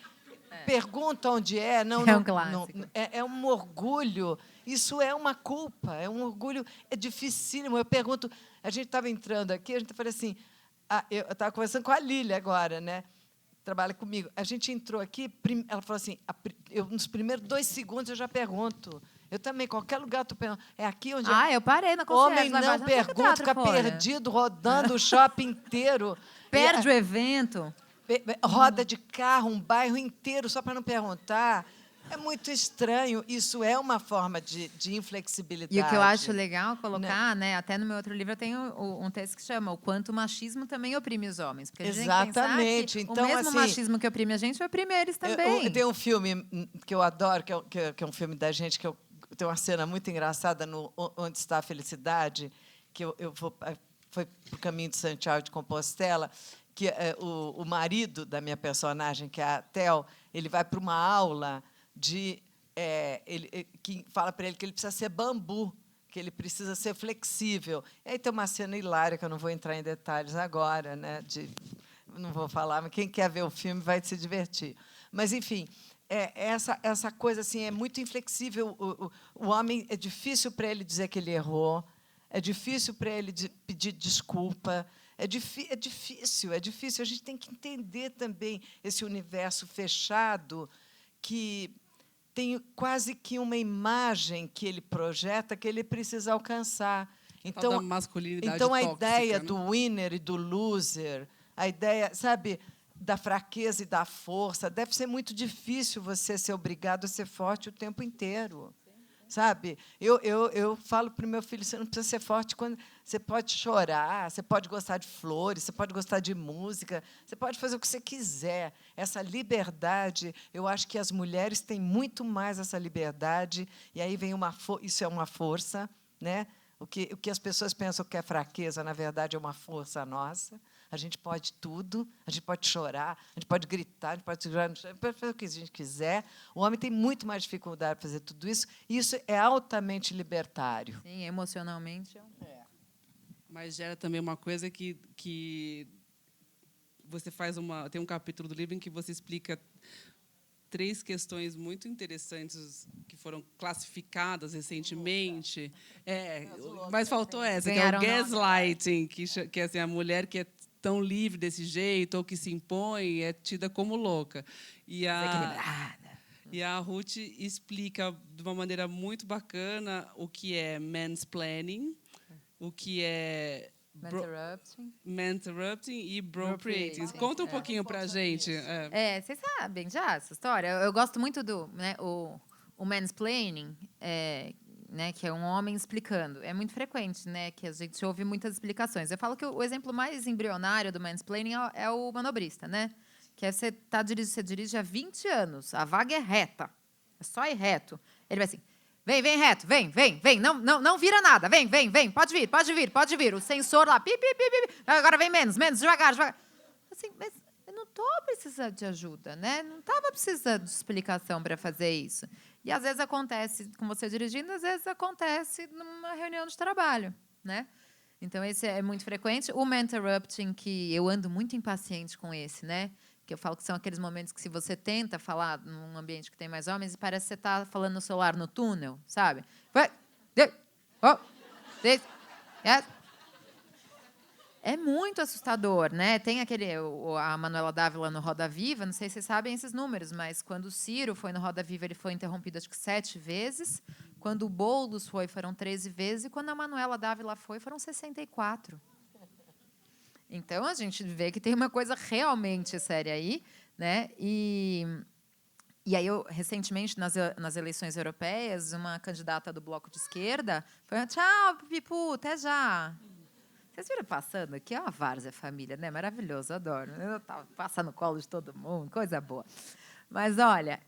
C: Pergunta onde é. Não,
B: É um clássico.
C: É um orgulho. Isso é uma culpa. É um orgulho. É dificílimo. Eu pergunto... A gente estava entrando aqui, a gente falou assim... eu estava conversando com a Lília agora, né? trabalha comigo. A gente entrou aqui, ela falou assim, nos primeiros 2 segundos eu já pergunto. Eu também, qualquer lugar, estou perguntando. É aqui onde
B: Eu parei na concierge.
C: homem não pergunta, fica perdido, rodando o shopping inteiro.
B: Perde o evento.
C: Roda de carro, um bairro inteiro, só para não perguntar. É muito estranho. Isso é uma forma de inflexibilidade.
B: E o que eu acho legal colocar, né? Até no meu outro livro eu tenho um texto que chama O Quanto o Machismo Também Oprime os Homens. Porque
C: Exatamente.
B: Então, o mesmo
C: assim,
B: machismo que oprime a gente, oprime eles também.
C: Tem um filme que eu adoro, que é um filme da gente, que tem uma cena muito engraçada no Onde Está a Felicidade, que foi para o caminho de Santiago de Compostela, que o marido da minha personagem, que é a Tel, ele vai para uma aula que fala para ele que ele precisa ser bambu, que ele precisa ser flexível. E aí tem uma cena hilária, que eu não vou entrar em detalhes agora, né, não vou falar, mas quem quer ver o filme vai se divertir. Mas, enfim, essa coisa assim, é muito inflexível. O homem, é difícil para ele dizer que ele errou, é difícil para ele pedir desculpa, é difícil. A gente tem que entender também esse universo fechado que tem quase que uma imagem que ele projeta que ele precisa alcançar.
A: Então, masculinidade
C: a
A: tóxica,
C: ideia,
A: né,
C: do winner e do loser, a ideia, sabe, da fraqueza e da força, deve ser muito difícil você ser obrigado a ser forte o tempo inteiro. Sabe? Eu falo para o meu filho, você não precisa ser forte quando você pode chorar, você pode gostar de flores, você pode gostar de música, você pode fazer o que você quiser. Essa liberdade, eu acho que as mulheres têm muito mais essa liberdade, e aí vem isso é uma força, né? O que as pessoas pensam que é fraqueza, na verdade, é uma força nossa. A gente pode tudo, a gente pode chorar, a gente pode gritar, a gente pode segurar no chão, a gente pode fazer o que a gente quiser. O homem tem muito mais dificuldade para fazer tudo isso, e isso é altamente libertário.
B: Sim, emocionalmente.
A: Mas gera também uma coisa que você tem um capítulo do livro em que você explica 3 questões muito interessantes que foram classificadas recentemente. Mas faltou essa, que é o gaslighting, que é assim, a mulher que é tão livre desse jeito, ou que se impõe, é tida como louca. E a Ruth explica de uma maneira muito bacana o que é mansplaining, o que é Manterrupting e Bropriating. Conta um pouquinho para a gente.
B: Vocês sabem já essa história. Eu gosto muito do o mansplaining, né, que é um homem explicando. É muito frequente, né, que a gente ouve muitas explicações. Eu falo que o exemplo mais embrionário do mansplaining é o manobrista, né? Que é você dirige há 20 anos, a vaga é reta, é só ir reto. Ele vai assim, vem reto, vem, não vira nada, vem, pode vir. O sensor lá, pi, agora vem menos, devagar. Assim, mas eu não estou precisando de ajuda, né? Não estava precisando de explicação para fazer isso. E às vezes acontece com você dirigindo, às vezes acontece numa reunião de trabalho, né? Então esse é muito frequente. O manterrupting, que eu ando muito impaciente com esse, né? Que eu falo que são aqueles momentos que se você tenta falar num ambiente que tem mais homens, parece que você está falando no celular no túnel, sabe? É muito assustador, né? Tem a Manuela Dávila no Roda Viva, não sei se vocês sabem esses números, mas quando o Ciro foi no Roda Viva, ele foi interrompido acho que 7 vezes. Quando o Boulos foi, foram 13 vezes. E quando a Manuela Dávila foi, foram 64. Então, a gente vê que tem uma coisa realmente séria aí, né? E aí, recentemente, nas eleições europeias, uma candidata do Bloco de Esquerda foi, tchau, Pipu, até já. Vocês viram passando aqui? É uma várzea família, né? Maravilhoso, adoro. Eu tava passando no colo de todo mundo, coisa boa. Mas, olha,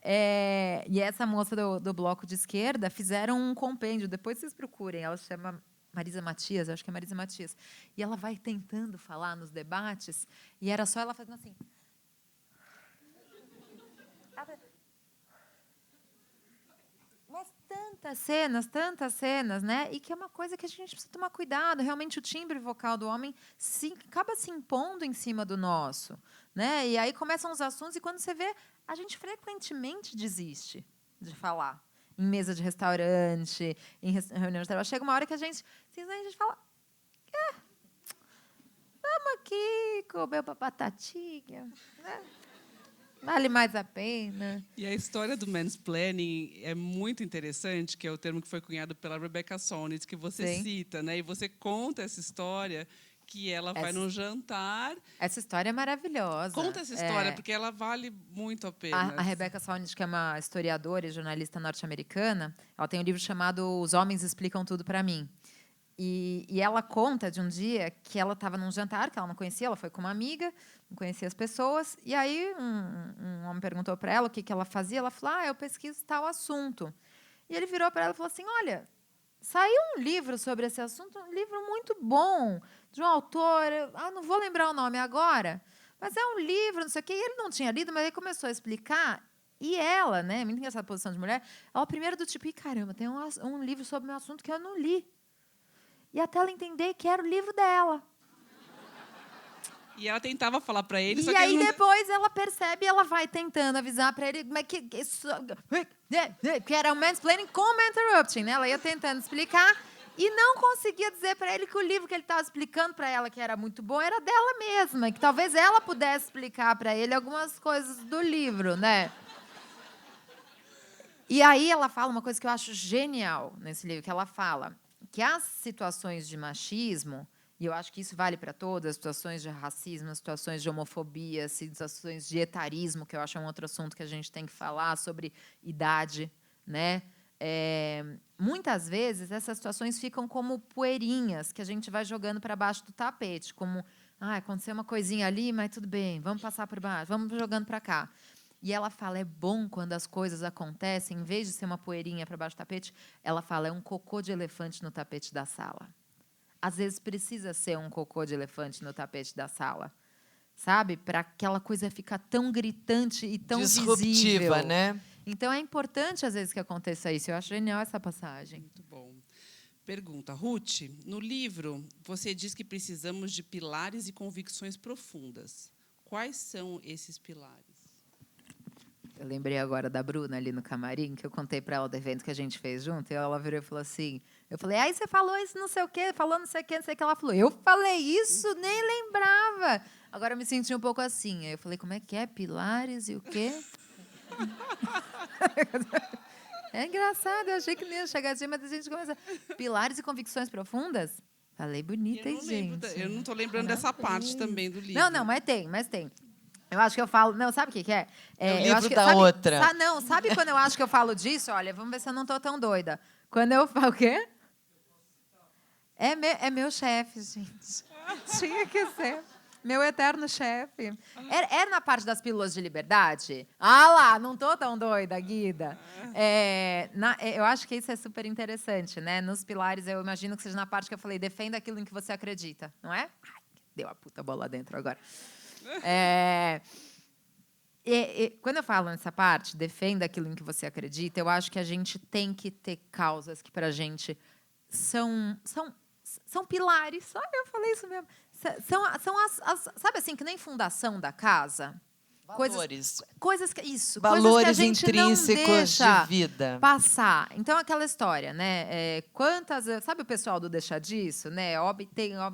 B: e essa moça do Bloco de Esquerda fizeram um compêndio, depois vocês procurem, ela se chama Marisa Matias, acho que é Marisa Matias, e ela vai tentando falar nos debates, e era só ela fazendo assim. Mas tantas cenas, né? E que é uma coisa que a gente precisa tomar cuidado. Realmente, o timbre vocal do homem acaba se impondo em cima do nosso, né? E aí começam os assuntos, e quando você vê, a gente frequentemente desiste de falar. Em mesa de restaurante, em reunião de trabalho. Chega uma hora que a gente fala, vamos aqui comer uma batatinha, né? Vale mais a pena.
A: E a história do mansplaining é muito interessante, que é o termo que foi cunhado pela Rebecca Solnit, que você
B: Sim.
A: cita, né? E você conta essa história que ela vai num jantar.
B: Essa história é maravilhosa.
A: Conta essa história, porque ela vale muito a
B: A
A: pena.
B: Rebecca Solnit, que é uma historiadora e jornalista norte-americana, ela tem um livro chamado Os Homens Explicam Tudo para Mim. E ela conta de um dia que ela estava num jantar que ela não conhecia, ela foi com uma amiga, não conhecia as pessoas, e aí um homem perguntou para ela o que ela fazia, ela falou, eu pesquiso tal assunto. E ele virou para ela e falou assim, olha, saiu um livro sobre esse assunto, um livro muito bom, de um autor, não vou lembrar o nome agora, mas é um livro, não sei o quê, e ele não tinha lido, mas ele começou a explicar, e ela, né, muito engraçada a posição de mulher, ela primeiro do tipo, caramba, tem um livro sobre o meu assunto que eu não li. E até ela entender que era o livro dela.
A: E ela tentava falar para ele, só
B: E
A: que
B: aí
A: ele não...
B: depois ela percebe e ela vai tentando avisar para ele que era o mansplaining com o interrupting, né? Ela ia tentando explicar e não conseguia dizer para ele que o livro que ele estava explicando para ela que era muito bom era dela mesma, que talvez ela pudesse explicar para ele algumas coisas do livro, né? E aí ela fala uma coisa que eu acho genial nesse livro, que ela fala que as situações de machismo, e eu acho que isso vale para todas, as situações de racismo, as situações de homofobia, as situações de etarismo, que eu acho um outro assunto que a gente tem que falar, sobre idade, né? Muitas vezes, essas situações ficam como poeirinhas que a gente vai jogando para baixo do tapete, como, aconteceu uma coisinha ali, mas tudo bem, vamos passar por baixo, vamos jogando para cá. E ela fala, é bom quando as coisas acontecem, em vez de ser uma poeirinha para baixo do tapete, ela fala, é um cocô de elefante no tapete da sala. Às vezes precisa ser um cocô de elefante no tapete da sala, sabe? Para aquela coisa ficar tão gritante e tão
C: disruptiva,
B: visível.
C: né?
B: Então, é importante, às vezes, que aconteça isso. Eu acho genial essa passagem.
A: Muito bom. Pergunta, Ruth, no livro você diz que precisamos de pilares e convicções profundas. Quais são esses pilares?
B: Eu lembrei agora da Bruna ali no camarim, que eu contei para ela do evento que a gente fez junto, e ela virou e falou assim, eu falei, aí você falou isso não sei o quê, falou não sei o quê, não sei o que. Ela falou, eu falei isso, nem lembrava. Agora eu me senti um pouco assim. Aí eu falei, como é que é? Pilares e o quê? É engraçado, eu achei que não ia chegar assim, mas a gente começa. Pilares e convicções profundas? Falei bonita, hein, gente?
A: Eu não estou lembrando dessa parte também do livro.
B: Não, mas tem. Eu acho que eu falo... Não, sabe o que é?
C: É o
B: eu
C: livro
B: acho que,
C: da outra.
B: Não, sabe quando eu acho que eu falo disso? Olha, vamos ver se eu não estou tão doida. Quando eu falo... O quê? É meu chefe, gente. Tinha que ser. Meu eterno chefe. É na parte das pílulas de liberdade? Lá, não estou tão doida, Guida. Eu acho que isso é super interessante, né? Nos pilares, eu imagino que seja na parte que eu falei, defenda aquilo em que você acredita, não é? Ai, deu a puta bola dentro agora. Quando eu falo nessa parte, defenda aquilo em que você acredita, eu acho que a gente tem que ter causas que, para a gente, são pilares. Eu falei isso mesmo. Sabe assim, que nem fundação da casa?
C: Valores.
B: Coisas que
C: Valores
B: coisas que a gente
C: intrínsecos
B: não deixa
C: de vida.
B: Passar. Então, aquela história, né? Sabe o pessoal do deixa disso, né? Homem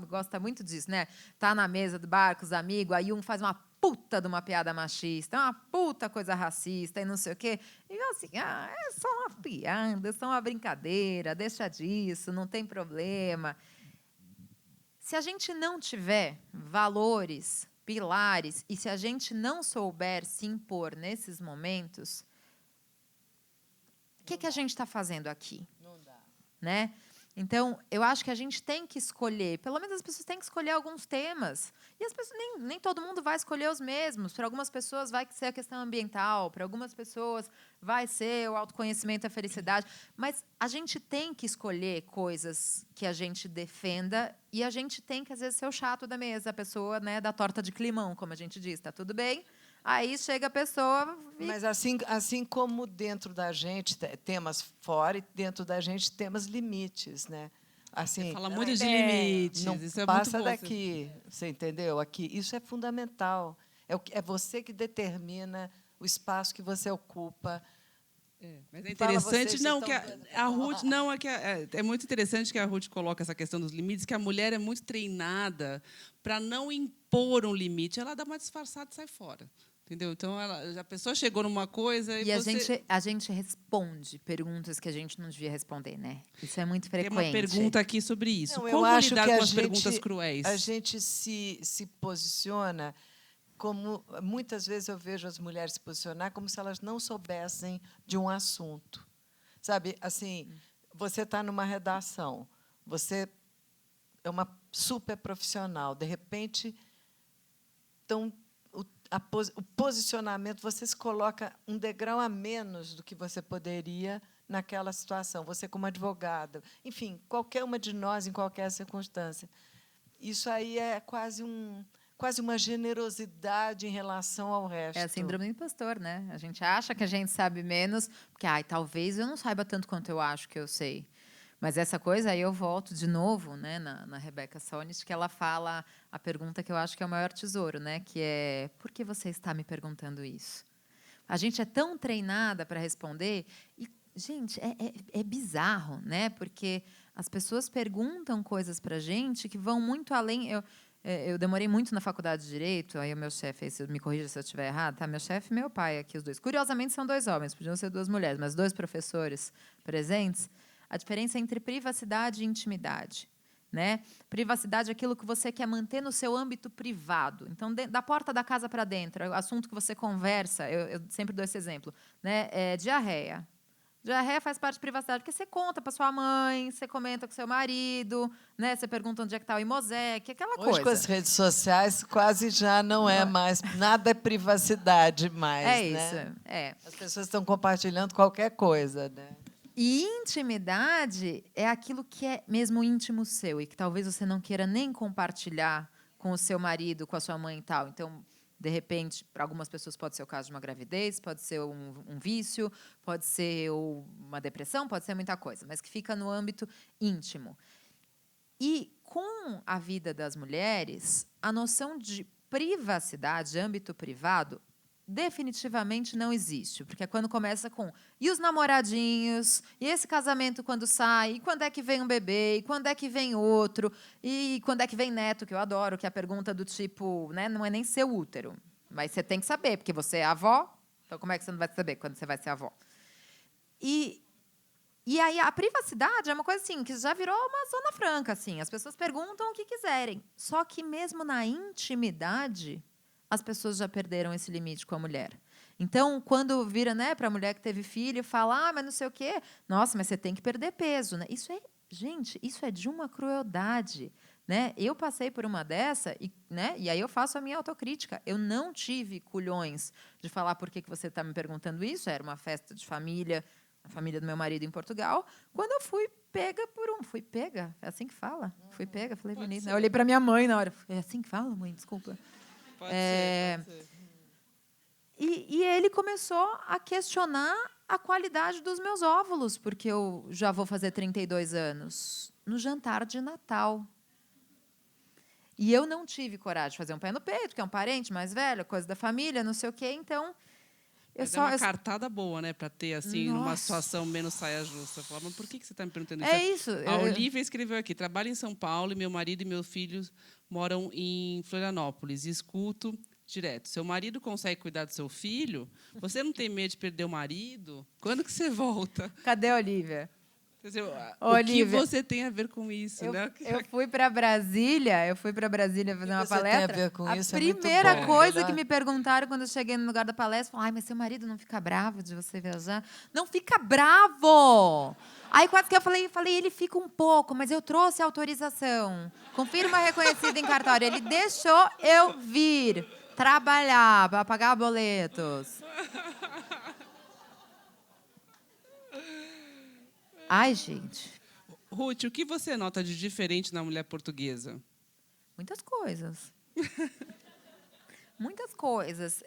B: gosta muito disso, né? Tá na mesa do bar com os amigos, aí um faz uma puta de uma piada machista, uma puta coisa racista e não sei o quê. E eu assim, é só uma piada, é só uma brincadeira, deixa disso, não tem problema. Se a gente não tiver valores, pilares, e se a gente não souber se impor nesses momentos, o que a gente está fazendo aqui?
C: Não dá.
B: Né? Então, eu acho que a gente tem que escolher, pelo menos as pessoas têm que escolher alguns temas. E as pessoas, nem todo mundo vai escolher os mesmos. Para algumas pessoas vai ser a questão ambiental, para algumas pessoas vai ser o autoconhecimento e a felicidade. Mas a gente tem que escolher coisas que a gente defenda e a gente tem que, às vezes, ser o chato da mesa, a pessoa, né, da torta de climão, como a gente diz. Está tudo bem? Aí chega a pessoa...
C: Mas assim como dentro da gente temas fora e dentro da gente temos limites, né? Assim,
A: você fala muito de limites.
C: Não
A: isso é
C: passa
A: muito bom,
C: daqui, você entendeu? Aqui, isso é fundamental. É você que determina o espaço que você ocupa.
A: Mas é interessante, a Ruth, é muito interessante que a Ruth coloca essa questão dos limites, que a mulher é muito treinada para não impor um limite, ela dá uma disfarçada e sai fora. Entendeu? Então, a pessoa chegou numa coisa e você...
B: a gente responde perguntas que a gente não devia responder, né? Isso é muito
A: Tem
B: frequente.
A: uma pergunta aqui sobre isso.
C: Não,
A: Como
C: eu acho
A: lidar
C: que
A: com as perguntas cruéis?
C: A gente se posiciona como... Muitas vezes eu vejo as mulheres se posicionar como se elas não soubessem de um assunto. Sabe, assim, você está numa redação, você é uma super profissional, de repente, então, o posicionamento, você se coloca um degrau a menos do que você poderia naquela situação. Você como advogada, enfim, qualquer uma de nós, em qualquer circunstância. Isso aí é quase uma generosidade em relação ao resto.
B: É a síndrome do impostor, né? A gente acha que a gente sabe menos, porque talvez eu não saiba tanto quanto eu acho que eu sei. Mas essa coisa, aí eu volto de novo, né, na Rebecca Solnit, que ela fala a pergunta que eu acho que é o maior tesouro, né, que é: por que você está me perguntando isso? A gente é tão treinada para responder e, gente, é bizarro, né? Porque as pessoas perguntam coisas para a gente que vão muito além. Eu demorei muito na faculdade de Direito, aí o meu chefe, me corrija se eu estiver errado, tá? Meu chefe e meu pai, aqui os dois. Curiosamente, são 2 homens, podiam ser 2 mulheres, mas 2 professores presentes. A diferença entre privacidade e intimidade. Né? Privacidade é aquilo que você quer manter no seu âmbito privado. Então, da porta da casa para dentro, o assunto que você conversa, eu sempre dou esse exemplo, né? Diarreia. Diarreia faz parte de privacidade, porque você conta para sua mãe, você comenta com seu marido, né? Você pergunta onde é que está o Imosec, aquela coisa.
C: Hoje, com as redes sociais, quase já não é mais, nada é privacidade mais.
B: É isso,
C: né? As pessoas estão compartilhando qualquer coisa. Né?
B: E intimidade é aquilo que é mesmo íntimo seu e que talvez você não queira nem compartilhar com o seu marido, com a sua mãe e tal. Então, de repente, para algumas pessoas pode ser o caso de uma gravidez, pode ser um vício, pode ser uma depressão, pode ser muita coisa, mas que fica no âmbito íntimo. E com a vida das mulheres, a noção de privacidade, de âmbito privado, definitivamente não existe, porque é quando começa com e os namoradinhos, e esse casamento quando sai, e quando é que vem um bebê, e quando é que vem outro, e quando é que vem neto, que eu adoro, que é a pergunta do tipo, né, não é nem seu útero, mas você tem que saber, porque você é avó, então como é que você não vai saber quando você vai ser avó? E aí a privacidade é uma coisa assim, que já virou uma zona franca, assim, as pessoas perguntam o que quiserem, só que mesmo na intimidade, as pessoas já perderam esse limite com a mulher. Então, quando vira, né, para a mulher que teve filho, fala, mas não sei o quê. Nossa, mas você tem que perder peso. Né? Gente, isso é de uma crueldade. Né? Eu passei por uma dessa, né, e aí eu faço a minha autocrítica. Eu não tive culhões de falar por que você está me perguntando isso. Era uma festa de família, a família do meu marido em Portugal. Quando eu fui pega por Fui pega? É assim que fala? Fui pega, falei bonito. Eu olhei para minha mãe na hora. É assim que fala, mãe? Desculpa.
A: Pode ser.
B: E ele começou a questionar a qualidade dos meus óvulos, porque eu já vou fazer 32 anos, no jantar de Natal. E eu não tive coragem de fazer um pé no peito, que é um parente mais velho, coisa da família, não sei o quê. Então,
A: é uma cartada boa, né, para ter assim, numa situação menos saia justa. Falar, mas por que você está me perguntando isso?
B: É isso.
A: A Olivia escreveu aqui: trabalho em São Paulo e meu marido e meu filho moram em Florianópolis. Escuto direto. Seu marido consegue cuidar do seu filho? Você não tem medo de perder o marido? Quando que você volta?
B: Cadê a Olivia?
A: O que você tem a ver com isso? Né?
B: Eu fui para Brasília, fazer uma palestra.
C: Tem a ver com isso?
B: Primeira coisa que me perguntaram quando eu cheguei no lugar da palestra, falaram, mas seu marido não fica bravo de você viajar? Não fica bravo! Aí quase que eu falei, ele fica um pouco, mas eu trouxe autorização. Com firma reconhecida em cartório. Ele deixou eu vir trabalhar para pagar boletos. Ai, gente.
A: Ruth, o que você nota de diferente na mulher portuguesa?
B: Muitas coisas. Muitas coisas.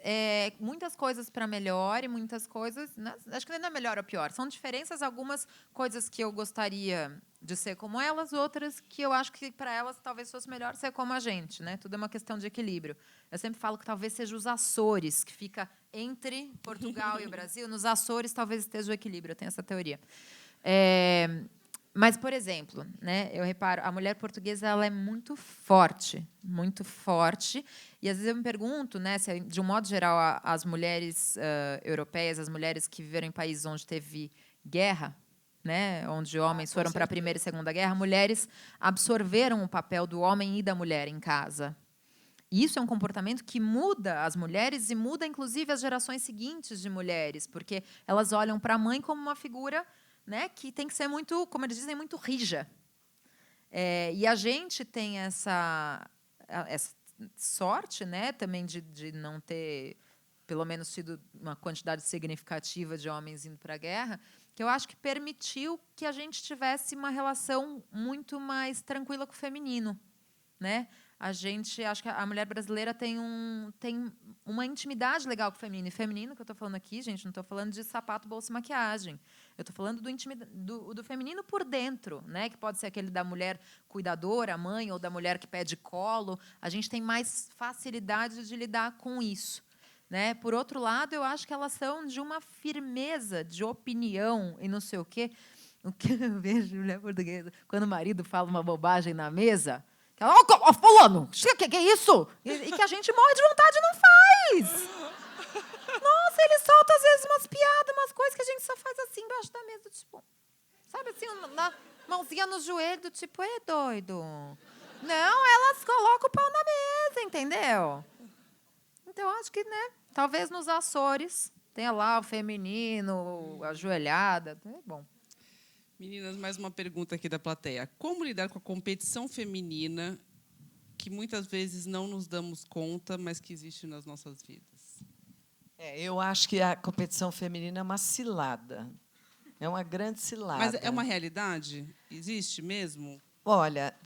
B: Muitas coisas para melhor e muitas coisas... Acho que não é melhor ou pior. São diferenças, algumas coisas que eu gostaria de ser como elas, outras que eu acho que para elas talvez fosse melhor ser como a gente. Né? Tudo é uma questão de equilíbrio. Eu sempre falo que talvez seja os Açores, que fica entre Portugal e o Brasil. Nos Açores talvez esteja o equilíbrio, eu tenho essa teoria. Mas, por exemplo, né, eu reparo, a mulher portuguesa ela é muito forte, muito forte. E às vezes eu me pergunto, né, se, de um modo geral, as mulheres europeias, as mulheres que viveram em países onde teve guerra, né, onde homens foram para a Primeira e Segunda Guerra, mulheres absorveram o papel do homem e da mulher em casa. E isso é um comportamento que muda as mulheres e muda, inclusive, as gerações seguintes de mulheres, porque elas olham para a mãe como uma figura, né, que tem que ser muito, como eles dizem, muito rija. E a gente tem essa sorte, né, também de não ter, pelo menos, tido uma quantidade significativa de homens indo para a guerra, que eu acho que permitiu que a gente tivesse uma relação muito mais tranquila com o feminino, né? Acho que a mulher brasileira tem uma intimidade legal com o feminino. E feminino que eu estou falando aqui, gente, não estou falando de sapato, bolsa e maquiagem. Eu estou falando do feminino por dentro, né? Que pode ser aquele da mulher cuidadora, mãe, ou da mulher que pede colo. A gente tem mais facilidade de lidar com isso, né? Por outro lado, eu acho que elas são de uma firmeza de opinião e não sei o quê. O que eu vejo mulher portuguesa, quando o marido fala uma bobagem na mesa, que ela, ó, fulano, que é isso? E que a gente morre de vontade e não faz. Nossa, ele solta às vezes umas piadas, umas coisas que a gente só faz assim embaixo da mesa, tipo, sabe assim, na mãozinha no joelho, do tipo, é doido. Não, elas colocam o pau na mesa, entendeu? Então, acho que, né, talvez nos Açores tenha lá o feminino, a ajoelhada, é bom.
A: Meninas, mais uma pergunta aqui da plateia. Como lidar com a competição feminina que muitas vezes não nos damos conta, mas que existe nas nossas vidas?
C: Eu acho que a competição feminina é uma cilada. É uma grande cilada.
A: Mas é uma realidade? Existe mesmo?
C: Olha,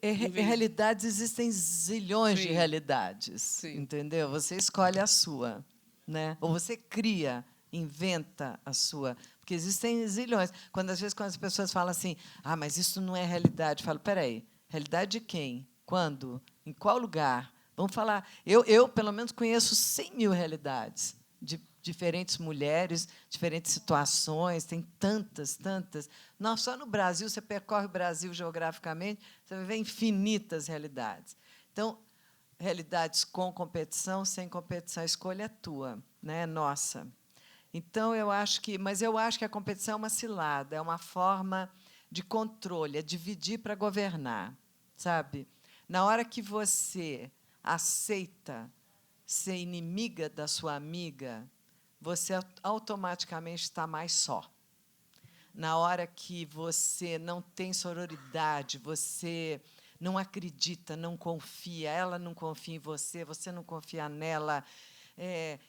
C: realidades, existem zilhões
A: Sim.
C: de realidades,
A: Sim.
C: entendeu? Você escolhe a sua, né? Ou você cria, inventa a sua. Porque existem zilhões. Quando as pessoas falam assim, mas isso não é realidade, eu falo, peraí, realidade de quem? Quando? Em qual lugar? Vamos falar. Eu pelo menos, conheço 100 mil realidades de diferentes mulheres, diferentes situações, tem tantas, tantas. Não, só no Brasil, você percorre o Brasil geograficamente, você vai ver infinitas realidades. Então, realidades com competição, sem competição, a escolha é tua, né? É nossa. Então, eu acho que a competição é uma cilada, é uma forma de controle, é dividir para governar, sabe? Na hora que você aceita ser inimiga da sua amiga, você automaticamente está mais só. Na hora que você não tem sororidade, você não acredita, não confia, ela não confia em você, você não confia nela,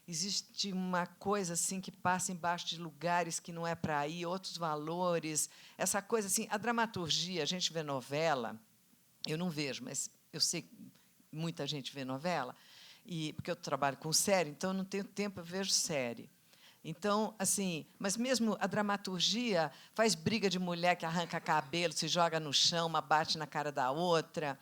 C: existe uma coisa assim que passa embaixo de lugares que não é para ir, outros valores, essa coisa assim, a dramaturgia, a gente vê novela, eu não vejo, mas eu sei que muita gente vê novela, porque eu trabalho com série, então eu não tenho tempo, eu vejo série. Então, assim, mas mesmo a dramaturgia faz briga de mulher que arranca cabelo, se joga no chão, uma bate na cara da outra.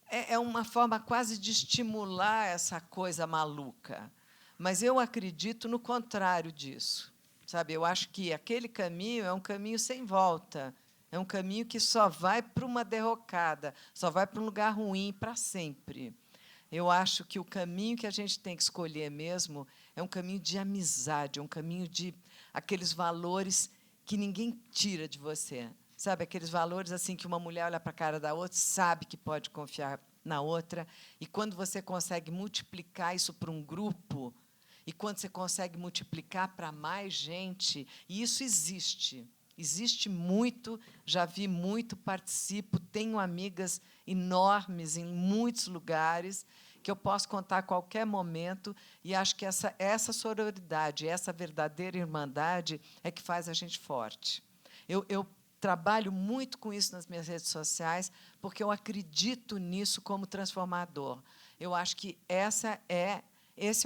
C: É uma forma quase de estimular essa coisa maluca. Mas eu acredito no contrário disso. Sabe? Eu acho que aquele caminho é um caminho sem volta. É um caminho que só vai para uma derrocada, só vai para um lugar ruim para sempre. Eu acho que o caminho que a gente tem que escolher mesmo é um caminho de amizade, é um caminho de aqueles valores que ninguém tira de você. Sabe, aqueles valores assim que uma mulher olha para a cara da outra, sabe que pode confiar na outra, e quando você consegue multiplicar isso para um grupo, e quando você consegue multiplicar para mais gente, e isso existe muito, já vi muito, participo, tenho amigas enormes em muitos lugares, que eu posso contar a qualquer momento, e acho que essa sororidade, essa verdadeira irmandade é que faz a gente forte. Eu trabalho muito com isso nas minhas redes sociais, porque eu acredito nisso como transformador. Eu acho que esse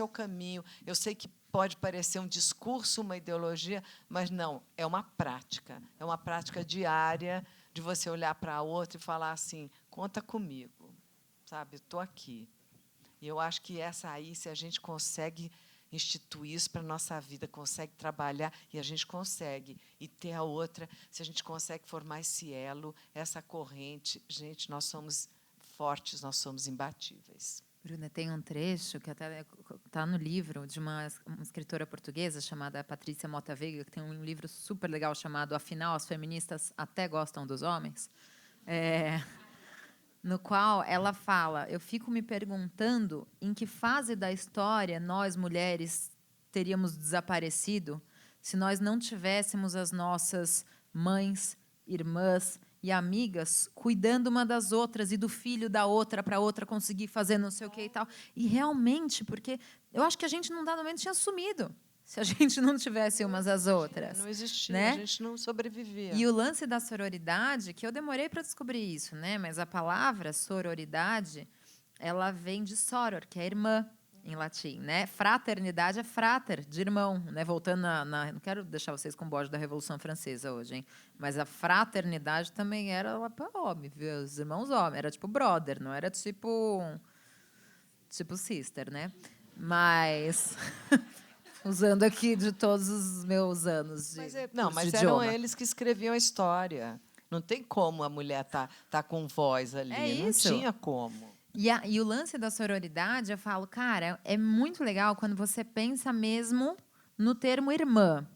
C: é o caminho. Eu sei que pode parecer um discurso, uma ideologia, mas não, é uma prática diária de você olhar para a outra e falar assim, conta comigo, sabe? Estou aqui. E eu acho que essa aí, se a gente consegue instituir isso para a nossa vida, consegue trabalhar, e a gente consegue. E ter a outra, se a gente consegue formar esse elo, essa corrente, gente, nós somos fortes, nós somos imbatíveis.
B: Bruna, tem um trecho que até está no livro de uma escritora portuguesa chamada Patrícia Mota Veiga, que tem um livro super legal chamado Afinal, as feministas até gostam dos homens, no qual ela fala, eu fico me perguntando em que fase da história nós, mulheres, teríamos desaparecido se nós não tivéssemos as nossas mães, irmãs e amigas cuidando uma das outras e do filho da outra para a outra conseguir fazer não sei o que e tal. E realmente, porque eu acho que a gente, num dado momento, tinha sumido se a gente não tivesse umas às outras.
C: Não existia,
B: né?
C: A gente não sobrevivia.
B: E o lance da sororidade, que eu demorei para descobrir isso, né? Mas a palavra sororidade, ela vem de soror, que é irmã, em latim, né? Fraternidade é frater, de irmão, né? Voltando não quero deixar vocês com o bode da Revolução Francesa hoje, hein? Mas a fraternidade também era lá para homem, viu? Os irmãos homens, era tipo brother, não era tipo sister, né? Mas usando aqui de todos os meus anos de
C: mas
B: de
C: eram
B: idioma.
C: eles que escreviam a história. Não tem como a mulher tá com voz ali. Não
B: isso.
C: tinha como.
B: E o lance da sororidade, eu falo, cara, é muito legal quando você pensa mesmo no termo irmã.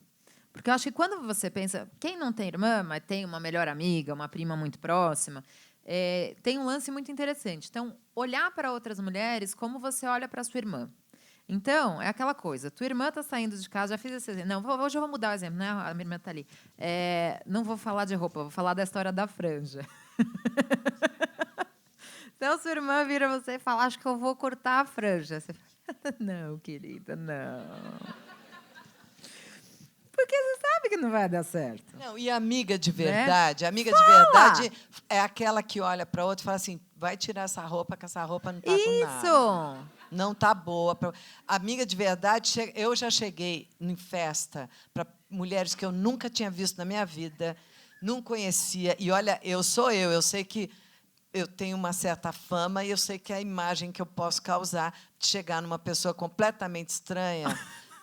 B: Porque eu acho que quando você pensa, quem não tem irmã, mas tem uma melhor amiga, uma prima muito próxima, tem um lance muito interessante. Então, olhar para outras mulheres como você olha para a sua irmã. Então, é aquela coisa, tua irmã está saindo de casa, já fiz esse exemplo. Não, hoje eu vou mudar o exemplo, né? A minha irmã está ali. Não vou falar de roupa, vou falar da história da franja. Então, sua irmã vira você e fala, acho que eu vou cortar a franja. Você fala, não, querida, não. Porque você sabe que não vai dar certo.
C: Não, e amiga de verdade, amiga de
B: Fala!
C: verdade é aquela que olha para outra e fala assim, vai tirar essa roupa, que essa roupa não está com nada.
B: Isso!
C: Não está boa. Amiga de verdade, eu já cheguei em festa para mulheres que eu nunca tinha visto na minha vida, não conhecia. E, olha, eu sei que eu tenho uma certa fama e eu sei que a imagem que eu posso causar de chegar numa pessoa completamente estranha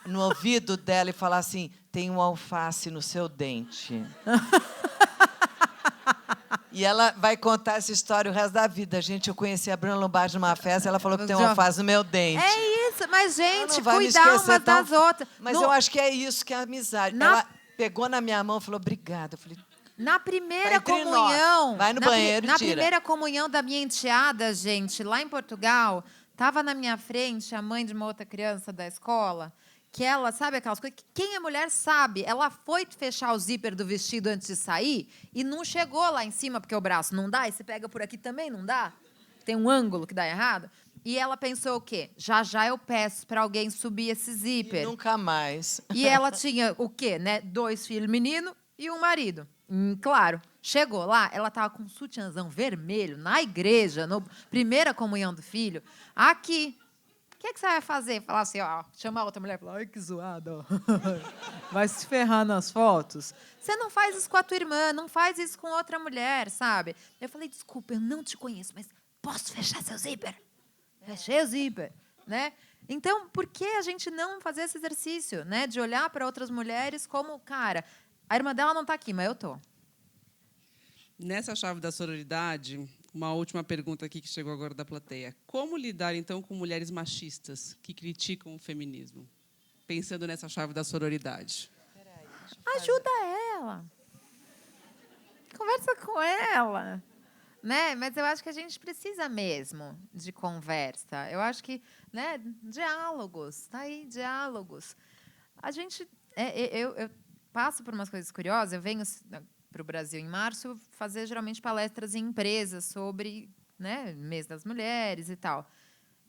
C: no ouvido dela e falar assim, tem um alface no seu dente. E ela vai contar essa história o resto da vida. Gente, eu conheci a Bruna Lombardi numa festa, ela falou que tem um alface no meu dente.
B: É isso, mas, gente,
C: Não vai me
B: cuidar
C: esquecer
B: umas das outras.
C: Mas eu acho que é isso que é a amizade. Ela pegou na minha mão e falou, obrigada. Eu falei,
B: na primeira
C: Tá entre
B: comunhão,
C: nós. Vai no banheiro e
B: na
C: tira.
B: primeira comunhão da minha enteada, gente, lá em Portugal, estava na minha frente a mãe de uma outra criança da escola, que ela, sabe aquelas coisas que quem é mulher sabe, ela foi fechar o zíper do vestido antes de sair e não chegou lá em cima, porque o braço não dá, e você pega por aqui também, não dá? Tem um ângulo que dá errado. E ela pensou o quê? Já eu peço para alguém subir esse zíper.
C: e nunca mais.
B: E ela tinha o quê, né? 2 filhos meninos e um marido. Claro, chegou lá, ela estava com um sutiãzão vermelho na igreja, na primeira comunhão do filho. Aqui, o que você vai fazer? Falar assim, ó, chamar outra mulher e falar, ai, que zoada, ó. Vai se ferrar nas fotos. Você não faz isso com a tua irmã, não faz isso com outra mulher, sabe? Eu falei, desculpa, eu não te conheço, mas posso fechar seu zíper? Fechei o zíper, né? Então, por que a gente não fazer esse exercício, né? De olhar para outras mulheres como, cara, a irmã dela não está aqui, mas eu estou.
A: Nessa chave da sororidade, uma última pergunta aqui que chegou agora da plateia. Como lidar, então, com mulheres machistas que criticam o feminismo? Pensando nessa chave da sororidade.
B: Ajuda ela. Conversa com ela. Né? Mas eu acho que a gente precisa mesmo de conversa. Eu acho que, né, diálogos, tá aí, diálogos. A gente, eu passo por umas coisas curiosas. Eu venho para o Brasil em março fazer geralmente palestras em empresas sobre, né, mês das mulheres e tal.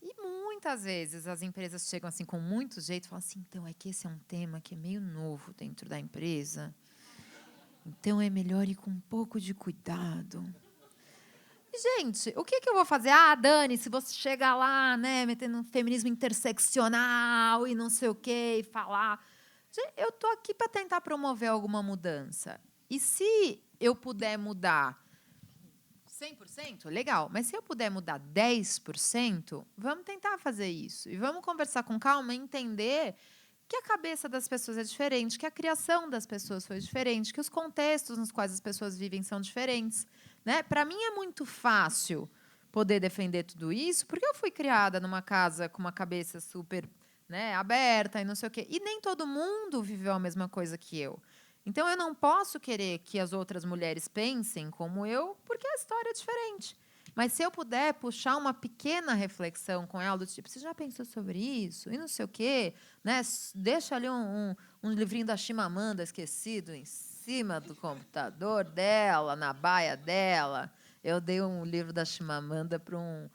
B: E muitas vezes as empresas chegam assim com muito jeito e falam assim, então é que esse é um tema que é meio novo dentro da empresa. Então é melhor ir com um pouco de cuidado. Gente, o que eu vou fazer? Ah, Dani, se você chegar lá, né, metendo um feminismo interseccional e não sei o quê, e falar... Gente, eu estou aqui para tentar promover alguma mudança. E se eu puder mudar 100%? Legal. Mas se eu puder mudar 10%, vamos tentar fazer isso. E vamos conversar com calma e entender que a cabeça das pessoas é diferente, que a criação das pessoas foi diferente, que os contextos nos quais as pessoas vivem são diferentes. Né? Para mim é muito fácil poder defender tudo isso, porque eu fui criada numa casa com uma cabeça super, né, aberta e não sei o quê. E nem todo mundo viveu a mesma coisa que eu. Então, eu não posso querer que as outras mulheres pensem como eu, porque a história é diferente. Mas se eu puder puxar uma pequena reflexão com ela, do tipo, você já pensou sobre isso? E não sei o quê, né? Deixa ali um livrinho da Chimamanda esquecido em cima do computador dela, na baia dela. Eu dei um livro da Chimamanda para um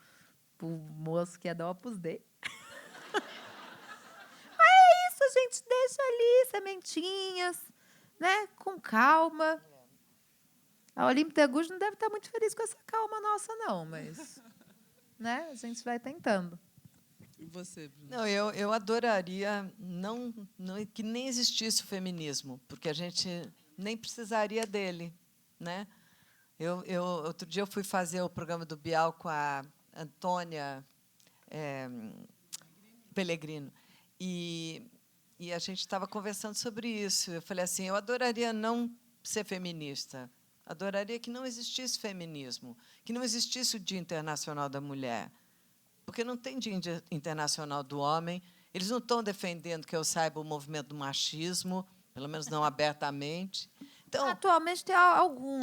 B: moço que é da Opus Dei. Isso, gente, deixa ali sementinhas, né? Com calma. A Olímpia Degude não deve estar muito feliz com essa calma nossa, não, mas né, a gente vai tentando.
A: E você, Bruna?
C: Não, eu adoraria que nem existisse o feminismo, porque a gente nem precisaria dele, né? Outro dia eu fui fazer o programa do Bial com a Antônia Pellegrino e a gente estava conversando sobre isso. Eu falei assim, eu adoraria não ser feminista, adoraria que não existisse feminismo, que não existisse o Dia Internacional da Mulher, porque não tem Dia Internacional do Homem. Eles não estão defendendo, que eu saiba, o movimento do machismo, pelo menos não abertamente. Então,
B: atualmente tem alguns.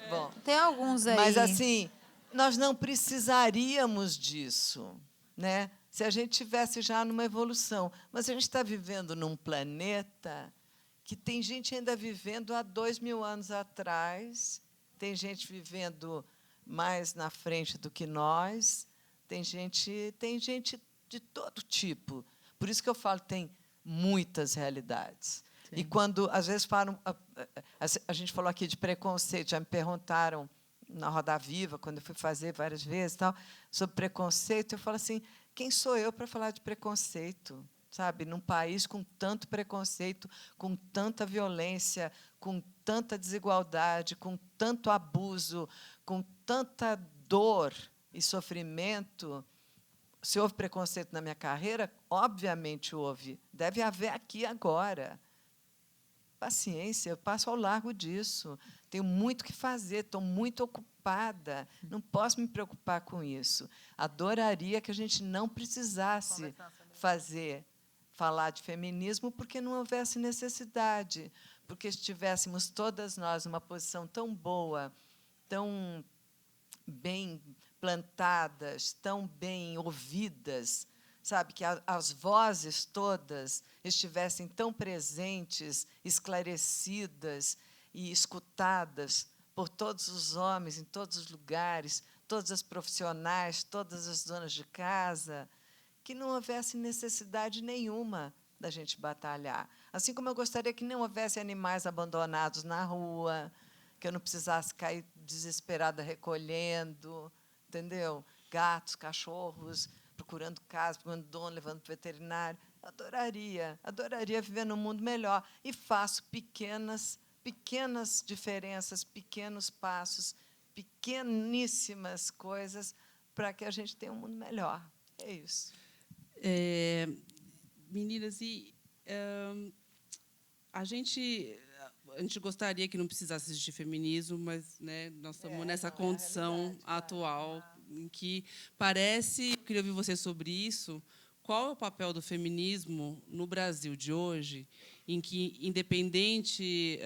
C: Bom,
B: Tem alguns aí.
C: mas, assim, nós não precisaríamos disso, né? Se a gente tivesse já numa evolução. Mas a gente está vivendo num planeta que tem gente ainda vivendo há 2000 anos atrás, tem gente vivendo mais na frente do que nós, tem gente de todo tipo. Por isso que eu falo, tem muitas realidades. Sim. E quando, às vezes, falam, a gente falou aqui de preconceito, já me perguntaram na Roda Viva, quando eu fui fazer várias vezes, tal, sobre preconceito, eu falo assim, quem sou eu para falar de preconceito? Sabe, num país com tanto preconceito, com tanta violência, com tanta desigualdade, com tanto abuso, com tanta dor e sofrimento. Se houve preconceito na minha carreira, obviamente houve. Deve haver aqui agora. Paciência, eu passo ao largo disso. Tenho muito o que fazer, estou muito ocupada, não posso me preocupar com isso. Adoraria que a gente não precisasse falar de feminismo porque não houvesse necessidade, porque estivéssemos todas nós numa posição tão boa, tão bem plantadas, tão bem ouvidas, sabe, que as vozes todas estivessem tão presentes, esclarecidas e escutadas por todos os homens, em todos os lugares, todas as profissionais, todas as donas de casa, que não houvesse necessidade nenhuma da gente batalhar. Assim como eu gostaria que não houvesse animais abandonados na rua, que eu não precisasse cair desesperada recolhendo, entendeu? Gatos, cachorros, procurando casa, procurando dono, levando para o veterinário. Adoraria viver num mundo melhor. E faço pequenas diferenças, pequenos passos, pequeníssimas coisas para que a gente tenha um mundo melhor. É isso.
A: Meninas, a gente gostaria que não precisasse existir feminismo, mas, né, nós estamos nessa condição atual em que parece... Eu queria ouvir você sobre isso. Qual é o papel do feminismo no Brasil de hoje, em que, independente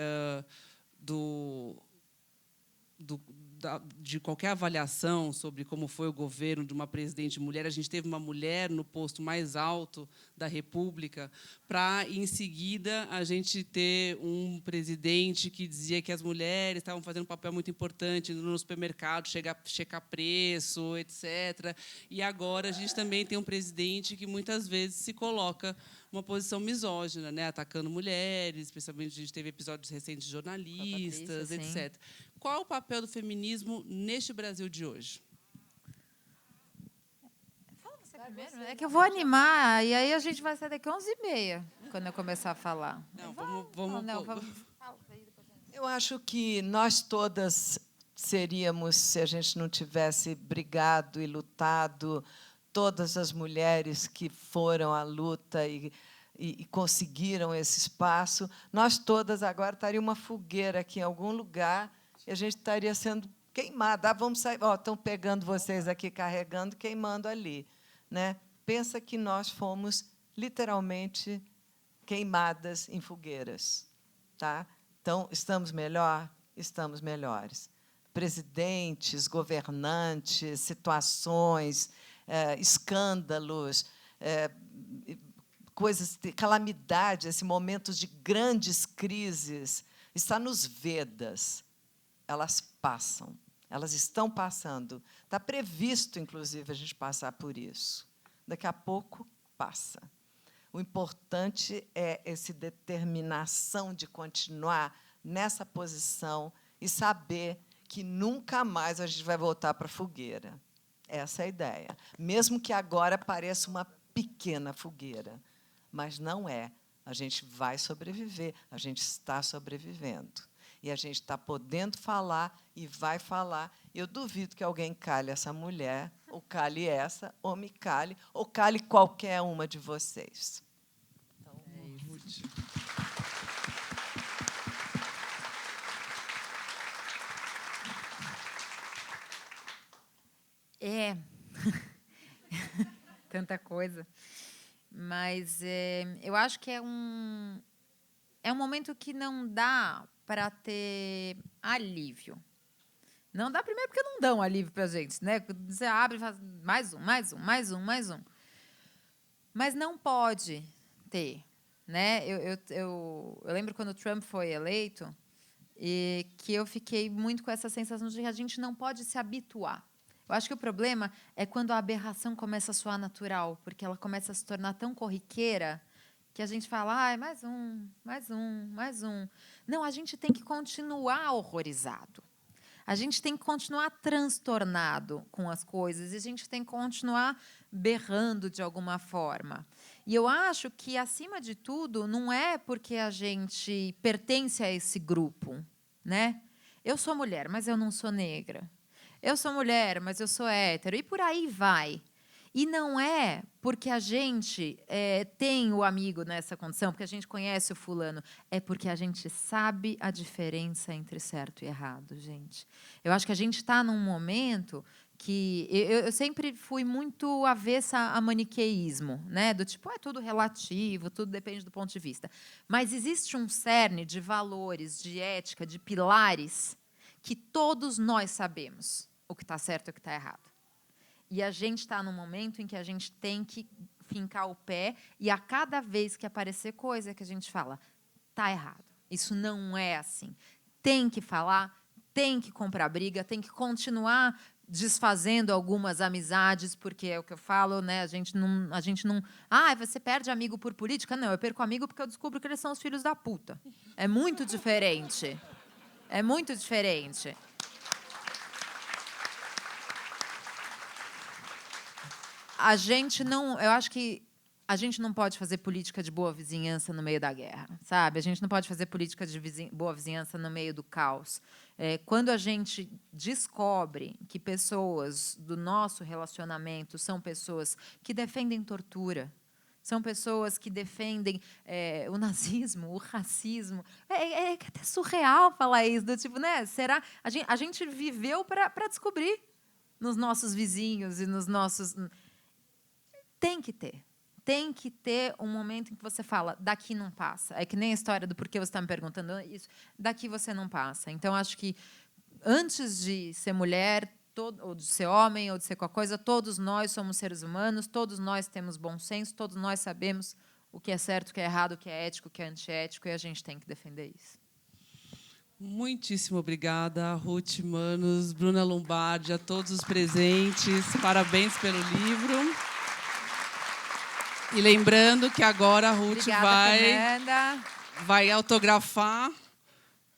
A: de qualquer avaliação sobre como foi o governo de uma presidente mulher, a gente teve uma mulher no posto mais alto da República, para, em seguida, a gente ter um presidente que dizia que as mulheres estavam fazendo um papel muito importante no supermercado, checar preço, etc. E agora a gente também tem um presidente que muitas vezes se coloca uma posição misógina, né, atacando mulheres, especialmente a gente teve episódios recentes de jornalistas, etc. Qual é o papel do feminismo neste Brasil de hoje?
B: Fala você primeiro. É que eu vou animar, e aí a gente vai sair daqui 11h30, quando eu começar a falar.
A: Não, vamos...
C: Eu acho que nós todas seríamos se a gente não tivesse brigado e lutado, todas as mulheres que foram à luta e conseguiram esse espaço. Nós todas agora estaríamos uma fogueira aqui em algum lugar e a gente estaria sendo queimada. Vamos sair, estão pegando vocês aqui, carregando, queimando ali, né? Pensa que nós fomos literalmente queimadas em fogueiras, tá? Então, estamos melhor? Estamos melhores. Presidentes, governantes, situações, escândalos, coisas, calamidades, momentos de grandes crises, está nos Vedas. Elas passam, elas estão passando. Está previsto, inclusive, a gente passar por isso. Daqui a pouco, passa. O importante é essa determinação de continuar nessa posição e saber que nunca mais a gente vai voltar para a fogueira. Essa é a ideia. Mesmo que agora pareça uma pequena fogueira, mas não é. A gente vai sobreviver, a gente está sobrevivendo. E a gente está podendo falar e vai falar. Eu duvido que alguém cale essa mulher, ou cale essa, ou me cale, ou cale qualquer uma de vocês. Então,
A: Ruth.
B: Tanta coisa. Mas eu acho que é um momento que não dá para ter alívio. Não dá, primeiro, porque não dão alívio para a gente, né? Você abre e faz mais um, mais um, mais um, mais um. Mas não pode ter, né? Eu lembro quando o Trump foi eleito e que eu fiquei muito com essa sensação de que a gente não pode se habituar. Eu acho que o problema é quando a aberração começa a soar natural, porque ela começa a se tornar tão corriqueira que a gente fala, mais um, mais um, mais um. Não, a gente tem que continuar horrorizado. A gente tem que continuar transtornado com as coisas e a gente tem que continuar berrando de alguma forma. E eu acho que, acima de tudo, não é porque a gente pertence a esse grupo, né? Eu sou mulher, mas eu não sou negra. Eu sou mulher, mas eu sou hétero. E por aí vai. E não é porque a gente tem o amigo nessa condição, porque a gente conhece o fulano. É porque a gente sabe a diferença entre certo e errado, gente. Eu acho que a gente está num momento que... Eu sempre fui muito avessa a maniqueísmo, né? Do tipo, é tudo relativo, tudo depende do ponto de vista. Mas existe um cerne de valores, de ética, de pilares, que todos nós sabemos o que está certo e o que está errado. E a gente está num momento em que a gente tem que fincar o pé e, a cada vez que aparecer coisa que a gente fala, está errado, isso não é assim. Tem que falar, tem que comprar briga, tem que continuar desfazendo algumas amizades, porque é o que eu falo, né? A gente não... você perde amigo por política? Não, eu perco amigo porque eu descubro que eles são os filhos da puta. É muito diferente. É muito diferente. Eu acho que a gente não pode fazer política de boa vizinhança no meio da guerra, sabe? A gente não pode fazer política de boa vizinhança no meio do caos. Quando a gente descobre que pessoas do nosso relacionamento são pessoas que defendem tortura, são pessoas que defendem o nazismo, o racismo. É até surreal falar isso, do tipo, né? Será? A gente viveu para descobrir nos nossos vizinhos e nos nossos... Tem que ter um momento em que você fala, daqui não passa. É que nem a história do porquê você está me perguntando isso, daqui você não passa. Então, acho que, antes de ser mulher, ou de ser homem, ou de ser qualquer coisa, todos nós somos seres humanos, todos nós temos bom senso, todos nós sabemos o que é certo, o que é errado, o que é ético, o que é antiético, e a gente tem que defender isso.
A: Muitíssimo obrigada, Ruth Manos, Bruna Lombardi, a todos os presentes. Parabéns pelo livro. E lembrando que agora a Ruth vai autografar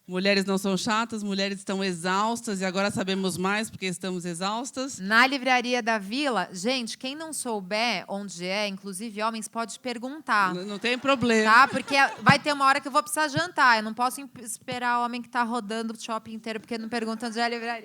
A: Mulheres não são chatas, mulheres estão exaustas, e agora sabemos mais porque estamos exaustas.
B: Na Livraria da Vila, gente, quem não souber onde é, inclusive homens, pode perguntar.
A: Não tem problema.
B: Tá? Porque vai ter uma hora que eu vou precisar jantar. Eu não posso esperar o homem que está rodando o shopping inteiro porque não pergunta onde é a livraria.